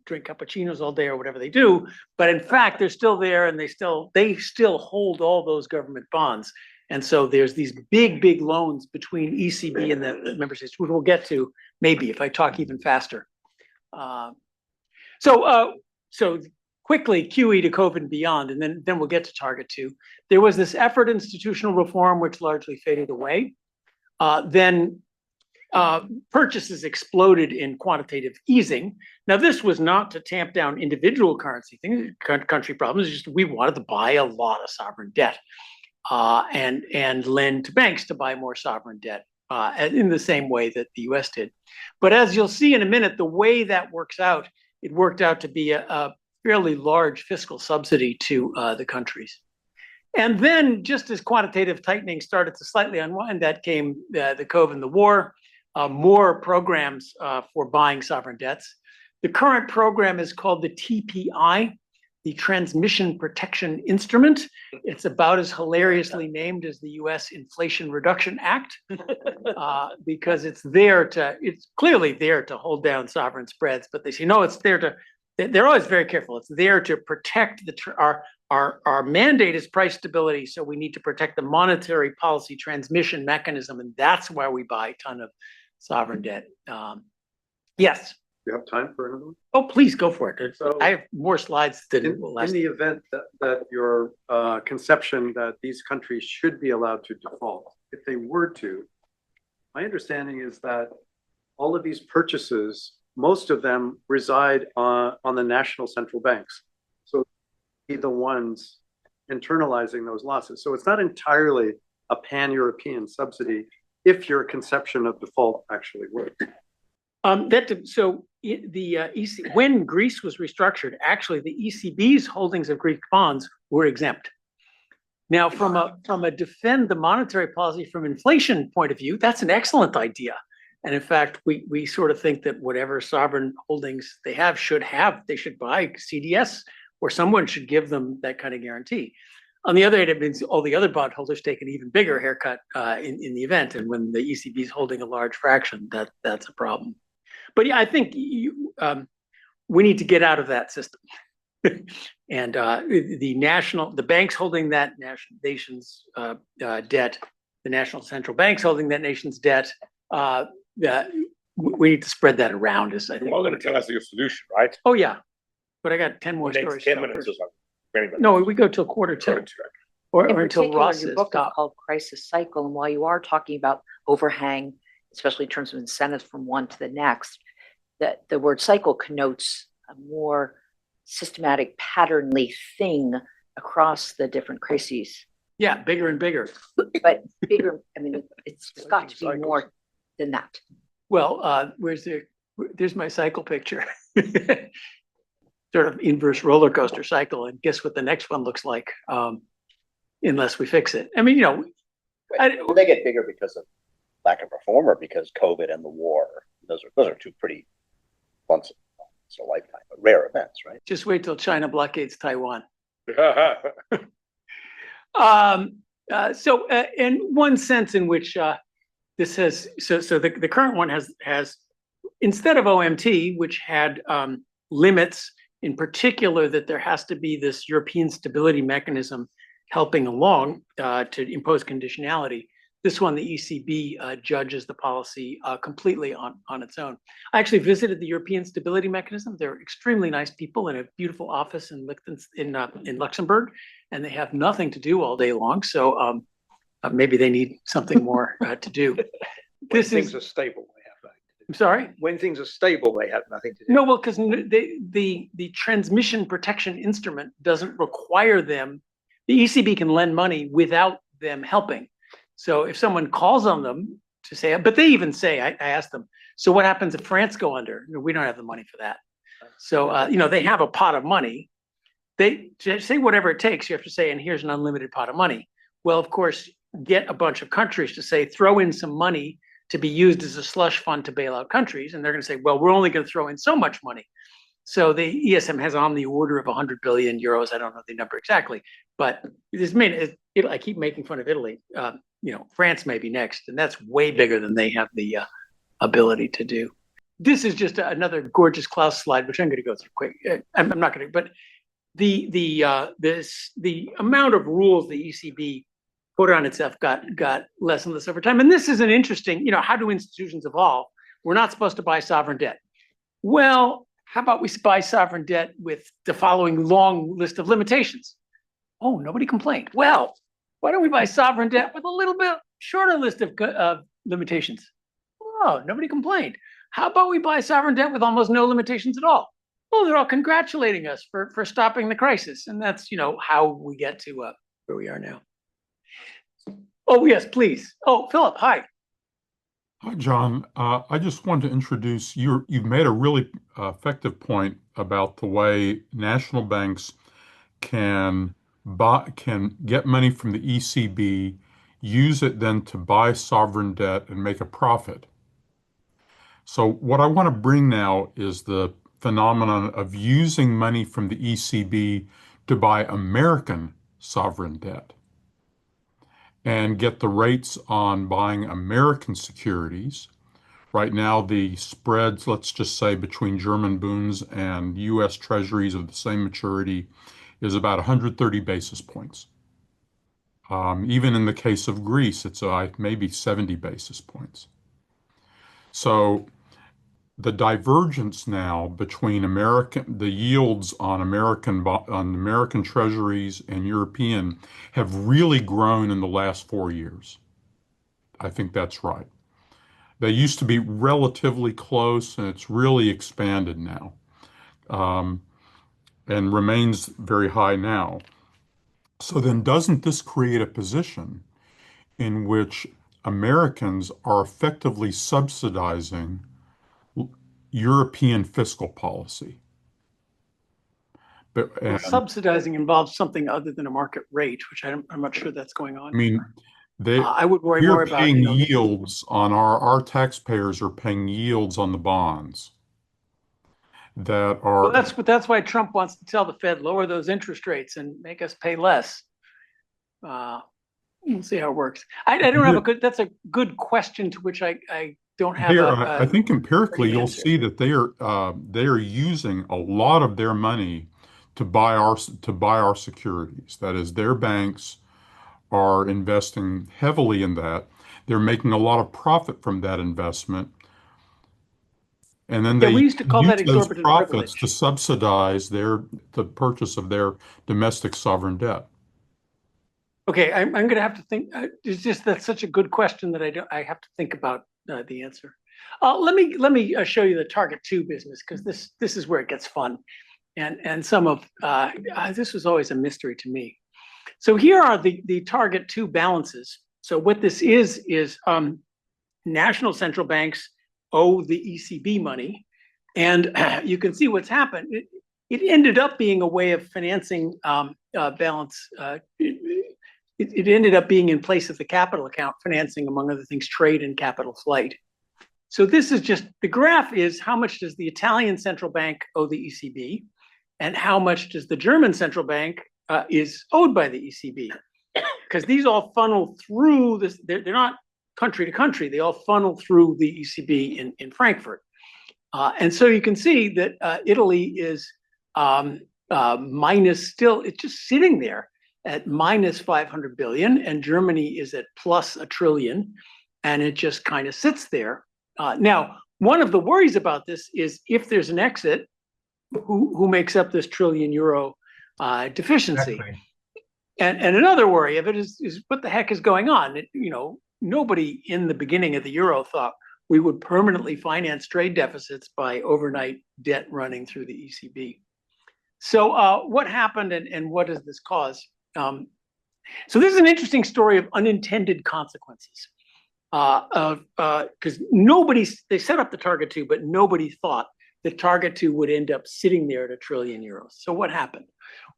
drink cappuccinos all day or whatever they do. But in fact, they're still there, and they still hold all those government bonds. And so there's these big loans between ECB and the member states, which we'll get to maybe if I talk even faster. So quickly, QE to COVID and beyond, and then we'll get to target 2. There was this effort institutional reform, which largely faded away. Then purchases exploded in quantitative easing. Now, this was not to tamp down individual currency things, country problems. It's just we wanted to buy a lot of sovereign debt and lend to banks to buy more sovereign debt in the same way that the U.S. did. But as you'll see in a minute, the way that works out, it worked out to be a fairly large fiscal subsidy to the countries. And then, just as quantitative tightening started to slightly unwind, that came the COVID and the war. More programs for buying sovereign debts. The current program is called the TPI, the Transmission Protection Instrument. It's about as hilariously named as the US Inflation Reduction Act, because it's clearly there to hold down sovereign spreads, but they say, no, it's there to, they're always very careful. It's there to protect our mandate is price stability. So we need to protect the monetary policy transmission mechanism. And that's why we buy a ton of sovereign debt. Yes. Do you have time for another one? Oh, please go for it. So- I have more slides than In last. the event that your conception that these countries should be allowed to default, if they were to, my understanding is that all of these purchases, most of them reside on the national central banks. So be the ones internalizing those losses. So it's not entirely a pan-European subsidy if your conception of default actually works. When Greece was restructured, actually the ECB's holdings of Greek bonds were exempt. Now, from a defend the monetary policy from inflation point of view, that's an excellent idea. And in fact, we sort of think that whatever sovereign holdings they should buy CDS, or someone should give them that kind of guarantee. On the other hand, it means all the other bondholders take an even bigger haircut in the event. And when the ECB is holding a large fraction, that's a problem. But yeah, I think we need to get out of that system. And the banks holding that nation's debt, the national central banks holding that nation's debt, we need to spread that around. I think. You're all going to tell us your solution, right? Oh yeah, but I got 10 more Next stories. 10 minutes or something. 20 minutes. No, we go till quarter two, or In until particular, Ross your says book is stop. called Crisis Cycle, and while you are talking about overhang, especially in terms of incentives from one to the next, that the word cycle connotes a more systematic, patternly thing across the different crises. Yeah, bigger and bigger. But bigger, I mean, it's got to be more than that. Well, there's my cycle picture. Sort of inverse roller coaster cycle, and guess what the next one looks like, unless we fix it. I mean, Will they get bigger because of lack of reform or because COVID and the war? Those are two pretty once in a lifetime, but rare events, right? just wait till China blockades Taiwan. In one sense in which this has, the current one has instead of OMT, which had limits, in particular that there has to be this European stability mechanism helping along to impose conditionality. This one, the ECB judges the policy completely on its own. I actually visited the European Stability Mechanism. They're extremely nice people in a beautiful office in Luxembourg, and they have nothing to do all day long. So maybe they need something more to do. When things are stable, they have nothing to do. I'm sorry? When things are stable, they have nothing to do. No, well, because the transmission protection instrument doesn't require them. The ECB can lend money without them helping. So if someone calls on them to say, but they even say, I asked them, so what happens if France go under? No, we don't have the money for that. So, they have a pot of money. They say whatever it takes. You have to say, and here's an unlimited pot of money. Well, of course, get a bunch of countries to say, throw in some money to be used as a slush fund to bail out countries. And they're going to say, well, we're only going to throw in so much money. So the ESM has on the order of 100 billion euros. I don't know the number exactly, but I keep making fun of Italy. France may be next, and that's way bigger than they have the ability to do. This is just another gorgeous Klaus slide, which I'm going to go through quick. I'm not going to, but the amount of rules the ECB put on itself got less and less over time. And this is an interesting, how do institutions evolve? We're not supposed to buy sovereign debt. Well, how about we buy sovereign debt with the following long list of limitations? Oh, nobody complained. Well, why don't we buy sovereign debt with a little bit shorter list of limitations? Oh, nobody complained. How about we buy sovereign debt with almost no limitations at all? Well, they're all congratulating us for stopping the crisis. And that's, how we get to where we are now. Oh, yes, please. Oh, Philip, hi. Hi, John. I just wanted to introduce you. You've made a really effective point about the way national banks can get money from the ECB, use it then to buy sovereign debt and make a profit. So what I want to bring now is the phenomenon of using money from the ECB to buy American sovereign debt and get the rates on buying American securities. Right now, the spreads, let's just say, between German bonds and US treasuries of the same maturity is about 130 basis points. Even in the case of Greece, it's maybe 70 basis points. So the divergence now between the yields on American treasuries and European have really grown in the last 4 years. I think that's right. They used to be relatively close, and it's really expanded now, and remains very high now. So then doesn't this create a position in which Americans are effectively subsidizing European fiscal policy? Well, subsidizing involves something other than a market rate, which I'm not sure that's going on. I mean, I would worry more about paying yields on our taxpayers are paying yields on the bonds that are. Well, that's why Trump wants to tell the Fed lower those interest rates and make us pay less. We'll see how it works. I don't have a good. That's a good question to which I don't have. I think empirically you'll see that they are using a lot of their money to buy our securities. That is, their banks are investing heavily in that. They're making a lot of profit from that investment. And then they we used to call that use those exorbitant profits privilege to subsidize the purchase of their domestic sovereign debt. Okay, I'm going to have to think. It's just that's such a good question that I have to think about the answer. Let me show you the Target 2 business, because this is where it gets fun, and some of this was always a mystery to me. So here are the Target 2 balances. So what this is national central banks owe the ECB money, and you can see what's happened. It ended up being a way of financing balance. It ended up being in place of the capital account, financing, among other things, trade and capital flight. So this is just, the graph is how much does the Italian central bank owe the ECB, and how much does the German central bank is owed by the ECB? Because these all funnel through this, they're not country to country, they all funnel through the ECB in Frankfurt. And so you can see that Italy is minus still, it's just sitting there at minus 500 billion, and Germany is at plus $1 trillion, and it just kind of sits there. Now, one of the worries about this is if there's an exit, who makes up this €1 trillion deficiency? Exactly. And another worry of it is what the heck is going on? Nobody in the beginning of the euro thought we would permanently finance trade deficits by overnight debt running through the ECB. So what happened, and what does this cause? So this is an interesting story of unintended consequences. Because they set up the Target 2, but nobody thought the Target 2 would end up sitting there at €1 trillion. So what happened?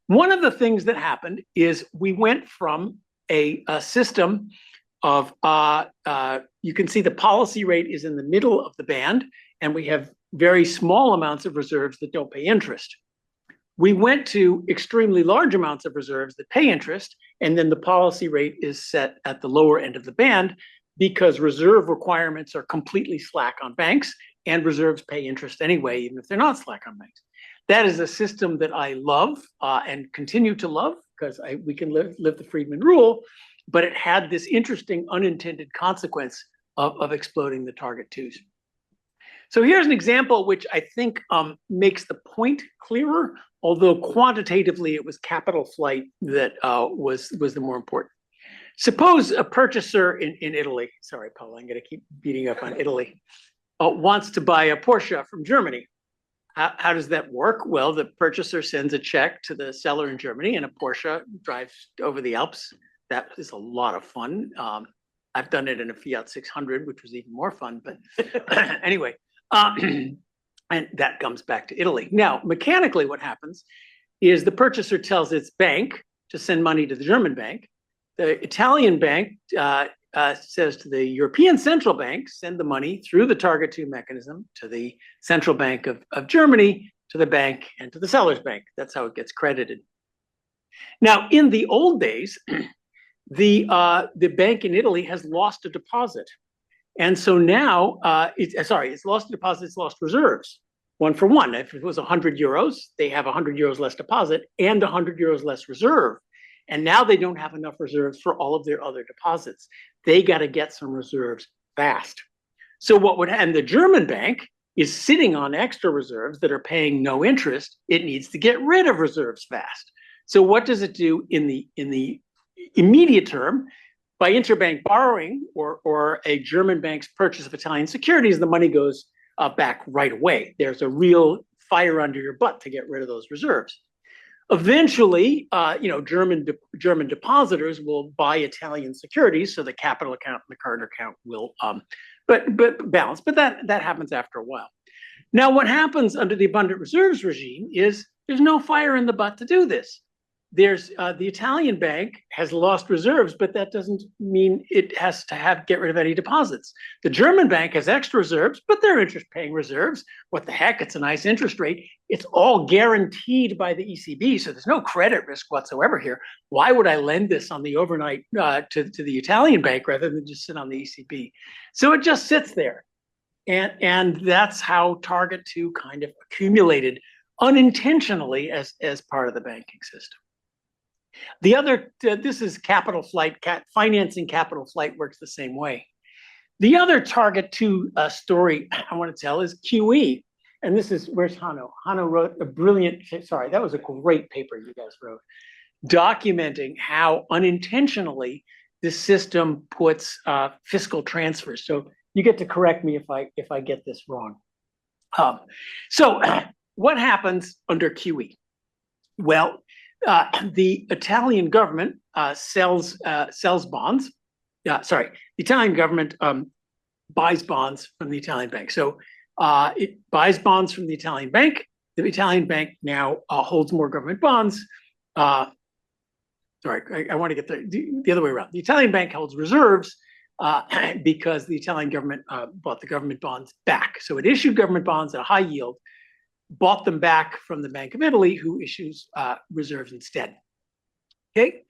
One of the things that happened is we went from a system of, you can see the policy rate is in the middle of the band, and we have very small amounts of reserves that don't pay interest. We went to extremely large amounts of reserves that pay interest, and then the policy rate is set at the lower end of the band because reserve requirements are completely slack on banks, and reserves pay interest anyway, even if they're not slack on banks. That is a system that I love and continue to love, because we can live the Friedman rule, but it had this interesting unintended consequence of exploding the Target 2s. So here's an example which I think makes the point clearer, although quantitatively it was capital flight that was the more important. Suppose a purchaser in Italy, sorry, Paul, I'm going to keep beating up on Italy, wants to buy a Porsche from Germany. How does that work? Well, the purchaser sends a check to the seller in Germany, and a Porsche drives over the Alps. That is a lot of fun. I've done it in a Fiat 600, which was even more fun. But anyway, and that comes back to Italy. Now, mechanically, what happens is the purchaser tells its bank to send money to the German bank. The Italian bank says to the European Central Bank, send the money through the Target 2 mechanism to the Central Bank of Germany, to the bank and to the seller's bank. That's how it gets credited. Now, in the old days, the bank in Italy has lost a deposit. And so now, it's lost a deposit, it's lost reserves, 1 for 1. If it was 100 euros, they have 100 euros less deposit and 100 euros less reserve. And now they don't have enough reserves for all of their other deposits. They got to get some reserves fast. So and the German bank is sitting on extra reserves that are paying no interest. It needs to get rid of reserves fast. So what does it do in the immediate term? By interbank borrowing or a German bank's purchase of Italian securities, the money goes back right away. There's a real fire under your butt to get rid of those reserves. Eventually, German depositors will buy Italian securities, so the capital account and the current account will but balance. But that happens after a while. Now, what happens under the abundant reserves regime is there's no fire in the butt to do this. There's the Italian bank has lost reserves, but that doesn't mean it has to get rid of any deposits. The German bank has extra reserves, but they're interest-paying reserves. What the heck? It's a nice interest rate. It's all guaranteed by the ECB, so there's no credit risk whatsoever here. Why would I lend this on the overnight to the Italian bank rather than just sit on the ECB? So it just sits there, and that's how Target 2 kind of accumulated unintentionally as part of the banking system. The other, this is capital flight, financing capital flight works the same way. The other Target 2 story I want to tell is QE. And this is, where's Hanno? Hanno wrote a brilliant, sorry, that was a great paper you guys wrote, documenting how unintentionally this system puts fiscal transfers. So you get to correct me if I get this wrong. So what happens under QE? Well, the Italian government sells bonds. The Italian government buys bonds from the Italian bank. So it buys bonds from the Italian bank. The Italian bank now holds more government bonds. I want to get the other way around. The Italian bank holds reserves because the Italian government bought the government bonds back. So it issued government bonds at a high yield, bought them back from the Bank of Italy, who issues reserves instead. Okay,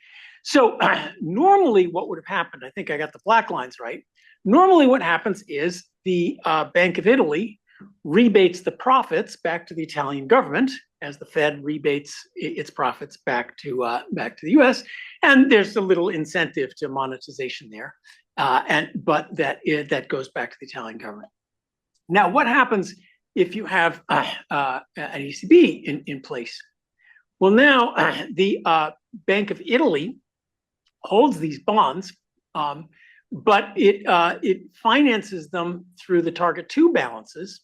so normally what would have happened, I think I got the black lines right. Normally what happens is the Bank of Italy rebates the profits back to the Italian government as the Fed rebates its profits back to the US, and there's a little incentive to monetization there, but that goes back to the Italian government. Now, what happens if you have an ECB in place? Well, now the Bank of Italy holds these bonds, but it finances them through the Target 2 balances,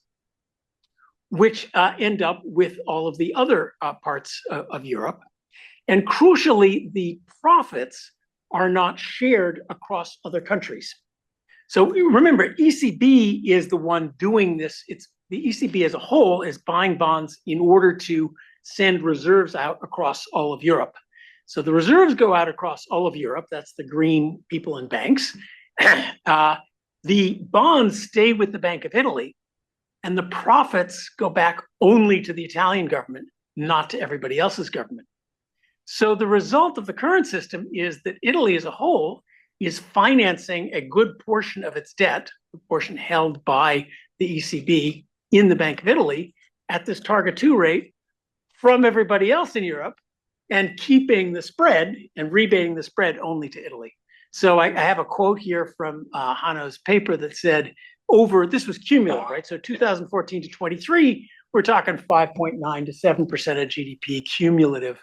which end up with all of the other parts of Europe. And crucially, the profits are not shared across other countries. So remember, ECB is the one doing this. It's the ECB as a whole is buying bonds in order to send reserves out across all of Europe. So the reserves go out across all of Europe. That's the green people and banks. The bonds stay with the Bank of Italy, and the profits go back only to the Italian government, not to everybody else's government. So the result of the current system is that Italy as a whole is financing a good portion of its debt, the portion held by the ECB in the Bank of Italy at this Target 2 rate from everybody else in Europe, and keeping the spread and rebating the spread only to Italy. So I have a quote here from Hanno's paper that said this was cumulative, right? So 2014 to 23, we're talking 5.9 to 7% of GDP cumulative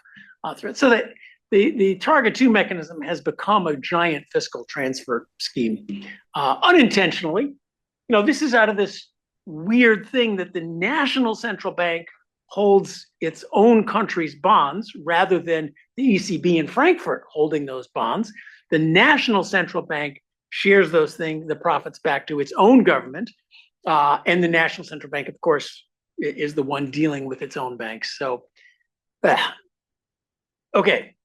threat. So that the Target 2 mechanism has become a giant fiscal transfer scheme unintentionally. This is out of this weird thing that the national central bank holds its own country's bonds rather than the ECB in Frankfurt holding those bonds. The national central bank shares the profits back to its own government. And the national central bank, of course, is the one dealing with its own banks. So, okay,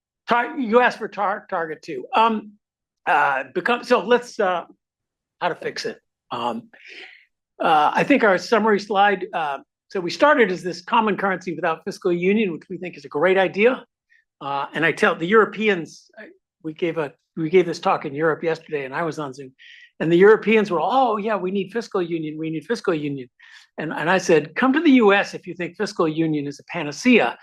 you asked for Target 2. So let's, how to fix it. I think our summary slide So we started as this common currency without fiscal union, which we think is a great idea. And I tell the Europeans, we gave this talk in Europe yesterday, and I was on Zoom, and the Europeans were, oh yeah, we need fiscal union, we need fiscal union. And I said, come to the US if you think fiscal union is a panacea.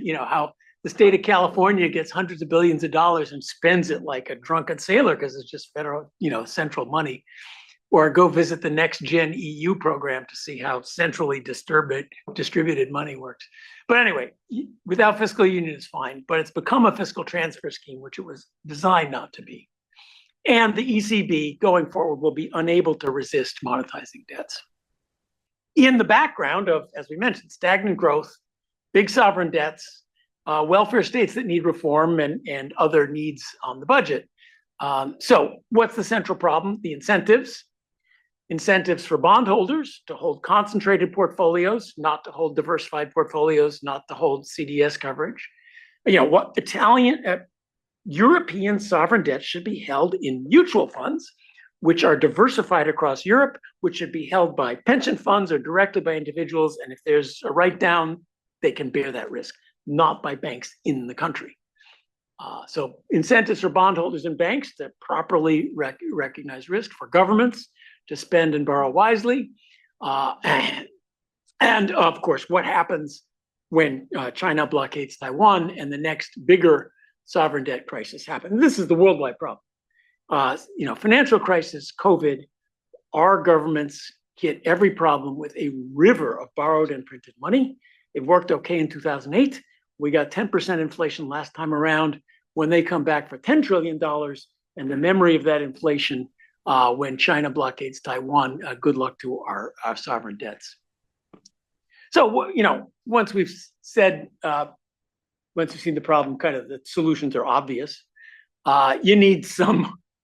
You know, how the state of California gets hundreds of billions of dollars and spends it like a drunken sailor because it's just federal, you know, central money. Or go visit the Next Gen EU program to see how centrally distributed money works. But anyway, without fiscal union is fine, but it's become a fiscal transfer scheme, which it was designed not to be. And the ECB going forward will be unable to resist monetizing debts. In the background of, as we mentioned, stagnant growth, big sovereign debts, welfare states that need reform, and other needs on the budget. So what's the central problem? The incentives. Incentives for bondholders to hold concentrated portfolios, not to hold diversified portfolios, not to hold CDS coverage. You know, what European sovereign debt should be held in mutual funds, which are diversified across Europe, which should be held by pension funds or directly by individuals. And if there's a write down, they can bear that risk, not by banks in the country. So incentives for bondholders and banks to properly recognize risk, for governments to spend and borrow wisely. And of course, what happens when China blockades Taiwan and the next bigger sovereign debt crisis happens? This is the worldwide problem. You know, financial crisis, COVID, our governments hit every problem with a river of borrowed and printed money. It worked okay in 2008. We got 10% inflation last time around. When they come back for $10 trillion, and the memory of that inflation when China blockades Taiwan, good luck to our sovereign debts. So, you know, once we've seen the problem, kind of the solutions are obvious. You need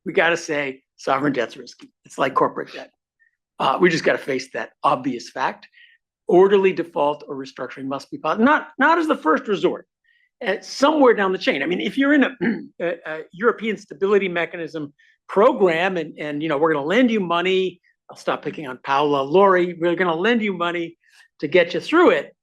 we got to say, sovereign debt's risky. It's like corporate debt. We just got to face that obvious fact. Orderly default or restructuring must be possible, not as the first resort, somewhere down the chain. I mean, if you're in a European stability mechanism program and you know, we're going to lend you money, I'll stop picking on Paola, Lori, we're going to lend you money to get you through it.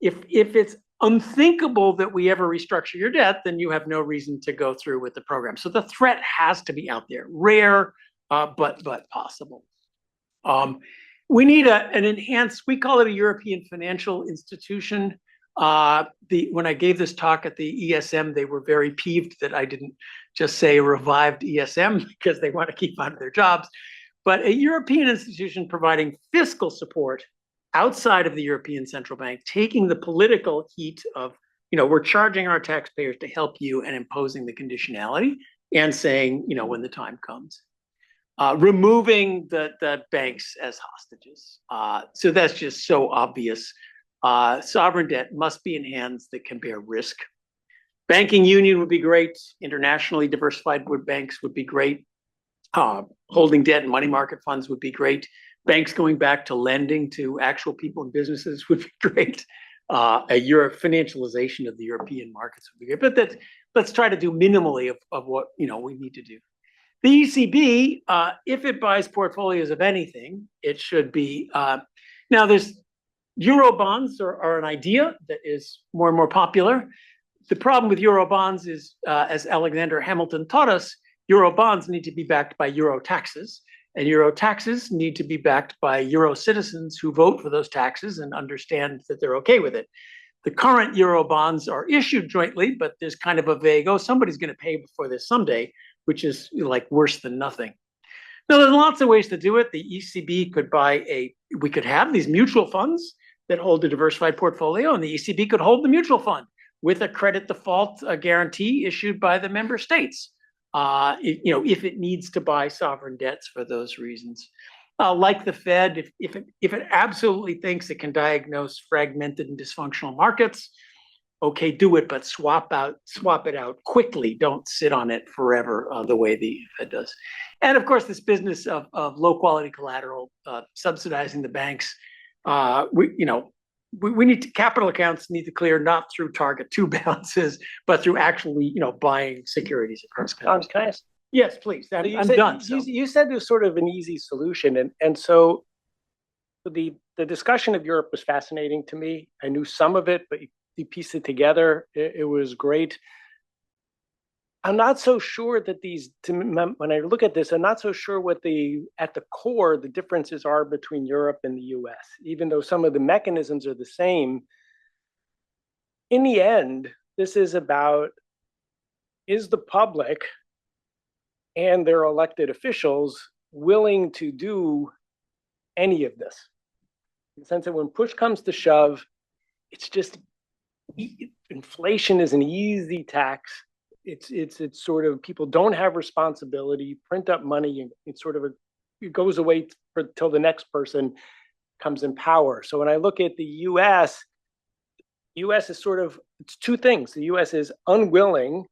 If it's unthinkable that we ever restructure your debt, then you have no reason to go through with the program. So the threat has to be out there, rare, but possible. We need an enhanced, we call it a European financial institution. When I gave this talk at the ESM, they were very peeved that I didn't just say a revived ESM because they want to keep on their jobs. But a European institution providing fiscal support outside of the European Central Bank, taking the political heat of, you know, we're charging our taxpayers to help you, and imposing the conditionality and saying, you know, when the time comes. Removing the banks as hostages. So that's just so obvious. Sovereign debt must be in hands that can bear risk. Banking union would be great. Internationally diversified banks would be great. Holding debt and money market funds would be great. Banks going back to lending to actual people and businesses would be great. A financialization of the European markets would be great. But let's try to do minimally of what, you know, we need to do. The ECB, if it buys portfolios of anything, it should be, now there's Euro bonds are an idea that is more and more popular. The problem with Euro bonds is, as Alexander Hamilton taught us, Euro bonds need to be backed by Euro taxes, and Euro taxes need to be backed by Euro citizens who vote for those taxes and understand that they're okay with it. The current Euro bonds are issued jointly, but there's kind of a vague, oh, somebody's going to pay for this someday, which is like worse than nothing. Now, there's lots of ways to do it. The ECB could we could have these mutual funds that hold a diversified portfolio, and the ECB could hold the mutual fund with a credit default guarantee issued by the member states, you know, if it needs to buy sovereign debts for those reasons. Like the Fed, if it absolutely thinks it can diagnose fragmented and dysfunctional markets, okay, do it, but swap it out quickly. Don't sit on it forever the way the Fed does. And of course, this business of low quality collateral, subsidizing the banks, we need to, capital accounts need to clear not through target 2 balances, but through actually, you know, buying securities across countries. Can I ask? Yes, please. I'm done. You said there's sort of an easy solution, and so the discussion of Europe was fascinating to me. I knew some of it, but you piece it together, it was great. I'm not so sure that when I look at this, I'm not so sure what at the core, the differences are between Europe and the US, even though some of the mechanisms are the same. In the end, this is about, is the public and their elected officials willing to do any of this? In the sense that when push comes to shove, it's just, inflation is an easy tax. It's sort of, people don't have responsibility, print up money, and it goes away till the next person comes in power. So when I look at the US is it's two things. The US is unwilling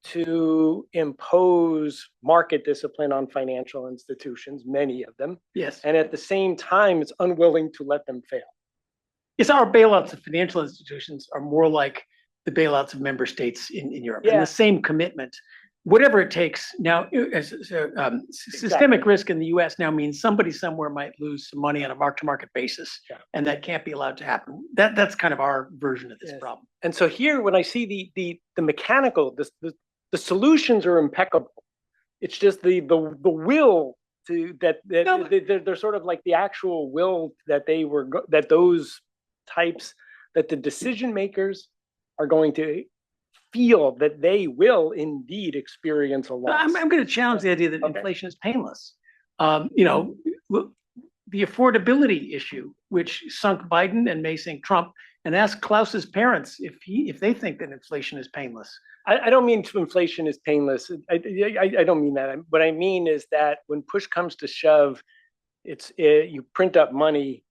to impose market discipline on financial institutions, many of them. Yes. And at the same time, it's unwilling to let them fail. Yes, our bailouts of financial institutions are more like the bailouts of member states in Europe, and the same commitment, whatever it takes. Now, systemic risk in the US now means somebody somewhere might lose some money on a mark-to-market basis, and that can't be allowed to happen. That's kind of our version of this problem. And so here, when I see the mechanical, the solutions are impeccable. It's just the will to they're sort of like the actual will that the decision makers are going to feel that they will indeed experience a loss. I'm going to challenge the idea that inflation is painless. The affordability issue, which sunk Biden and may sink Trump, and ask Klaus's parents if they think that inflation is painless. I don't mean inflation is painless. I don't mean that. What I mean is that when push comes to shove, you print up money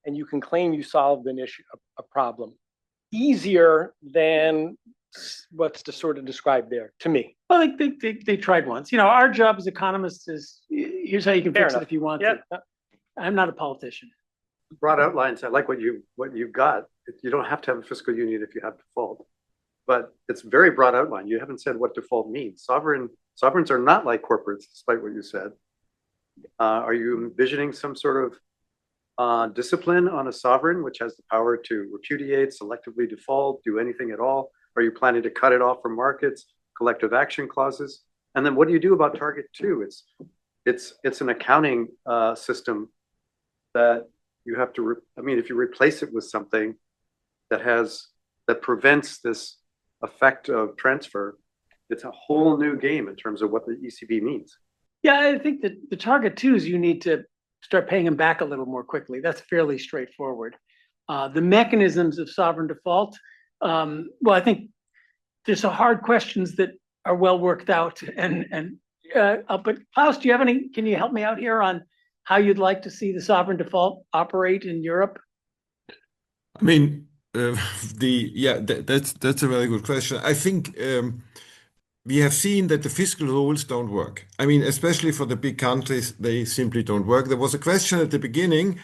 and you can claim you solved an issue, a problem, easier than what's sort of described there to me. Well, they tried once. Our job as economists is, here's how you can fix it if you want to. I'm not a politician. Broad outlines. I like what you got. You don't have to have a fiscal union if you have default, but it's very broad outline. You haven't said what default means. Sovereigns are not like corporates, despite what you said. Are you envisioning some sort of discipline on a sovereign which has the power to repudiate, selectively default, do anything at all? Are you planning to cut it off from markets, collective action clauses? And then what do you do about Target 2? It's an accounting system that you have to, if you replace it with something that prevents this effect of transfer, it's a whole new game in terms of what the ECB means. Yeah, I think that the Target 2s, you need to start paying them back a little more quickly. That's fairly straightforward. The mechanisms of sovereign default, I think there's some hard questions that are well worked out. But Klaus, can you help me out here on how you'd like to see the sovereign default operate in Europe? That's a very good question. I think we have seen that the fiscal rules don't work. Especially for the big countries, they simply don't work. There was a question at the beginning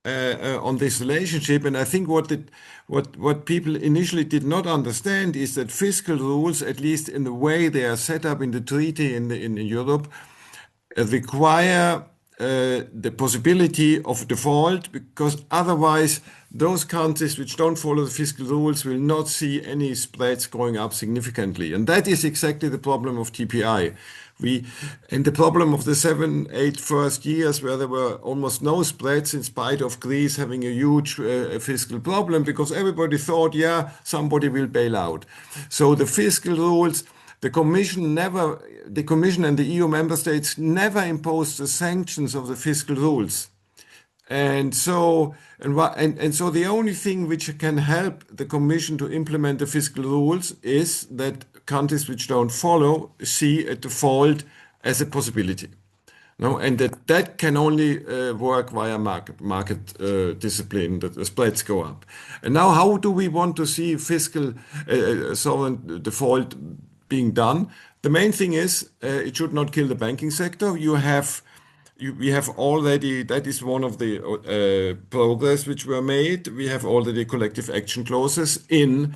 on this relationship, and I think what people initially did not understand is that fiscal rules, at least in the way they are set up in the treaty in Europe, require the possibility of default, because otherwise those countries which don't follow the fiscal rules will not see any spreads going up significantly. And that is exactly the problem of TPI. And the problem of the 7-8 first years where there were almost no spreads in spite of Greece having a huge fiscal problem, because everybody thought, somebody will bail out. So the fiscal rules, the Commission and the EU member states never imposed the sanctions of the fiscal rules. And so the only thing which can help the Commission to implement the fiscal rules is that countries which don't follow see a default as a possibility. No, and that can only work via market discipline, that the spreads go up. And now, how do we want to see fiscal sovereign default being done? The main thing is it should not kill the banking sector. We have already, that is one of the progress which were made. We have already collective action clauses in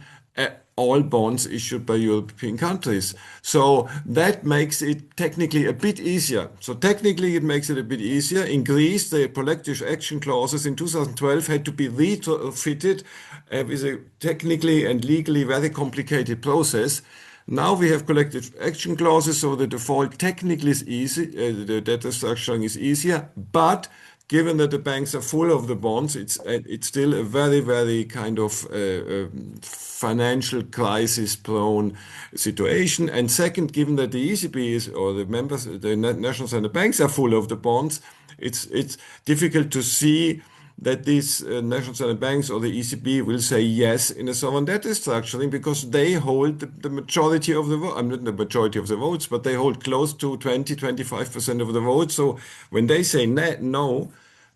all bonds issued by European countries. So that makes it technically a bit easier. So technically it makes it a bit easier. In Greece, the collective action clauses in 2012 had to be retrofitted with a technically and legally very complicated process. Now we have collective action clauses, so the default technically is easy, the debt restructuring is easier, but given that the banks are full of the bonds, it's still a very, very kind of financial crisis-prone situation. And second, given that the ECB is, or the members, the national central banks are full of the bonds, it's difficult to see that these national central banks or the ECB will say yes in a sovereign debt restructuring because they hold the majority of the vote. Not the majority of the votes, but they hold close to 20-25% of the votes. So when they say no,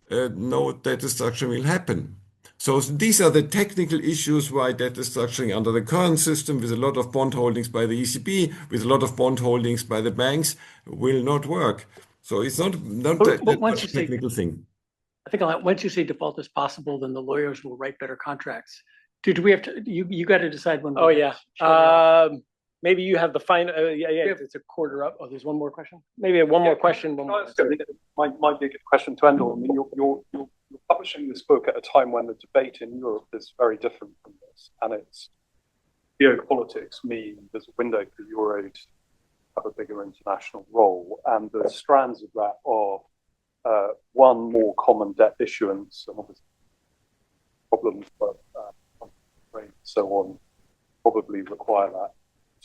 no debt restructuring will happen. So these are the technical issues why debt restructuring under the current system, with a lot of bond holdings by the ECB, with a lot of bond holdings by the banks, will not work. So it's not that much a technical thing. I think once you say default is possible, then the lawyers will write better contracts. Do we have to? You got to decide when. Oh yeah. Maybe you have the final. Yeah. It's a quarter up. Oh, there's one more question. Maybe one more question. My big question to end on. I mean, you're publishing this book at a time when the debate in Europe is very different from this, and it's geopolitics mean there's a window for Euro to have a bigger international role, and the strands of that are one, more common debt issuance, and obviously problems, but so on probably require that.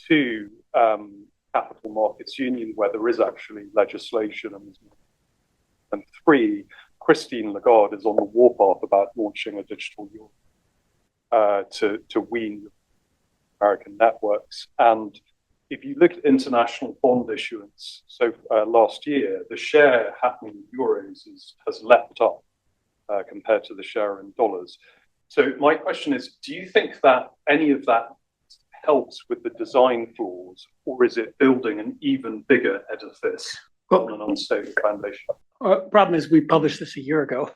Two, capital markets union, where there is actually legislation, and three, Christine Lagarde is on the warpath about launching a digital euro to wean American networks. And if you look at international bond issuance, so last year, the share happening in euros has leapt up compared to the share in dollars. So my question is, do you think that any of that helps with the design flaws, or is it building an even bigger edifice on an unstable foundation? Problem is, we published this a year ago,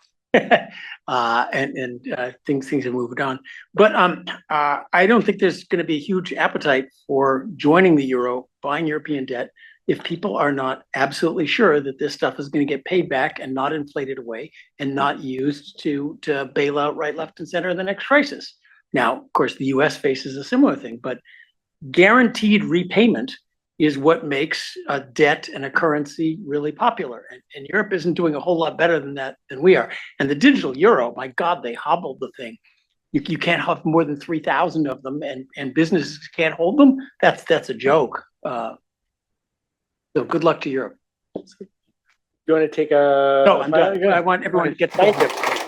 and things have moved on. But I don't think there's going to be a huge appetite for joining the euro, buying European debt, if people are not absolutely sure that this stuff is going to get paid back and not inflated away and not used to bail out right, left, and center in the next crisis. Now, of course, the U.S. faces a similar thing, but guaranteed repayment is what makes a debt and a currency really popular. And Europe isn't doing a whole lot better than that than we are. And the digital euro, my God, they hobbled the thing. You can't have more than 3,000 of them, and businesses can't hold them. That's a joke. So good luck to Europe. You want to take a? No, I'm done. I want everyone to get. Thank you.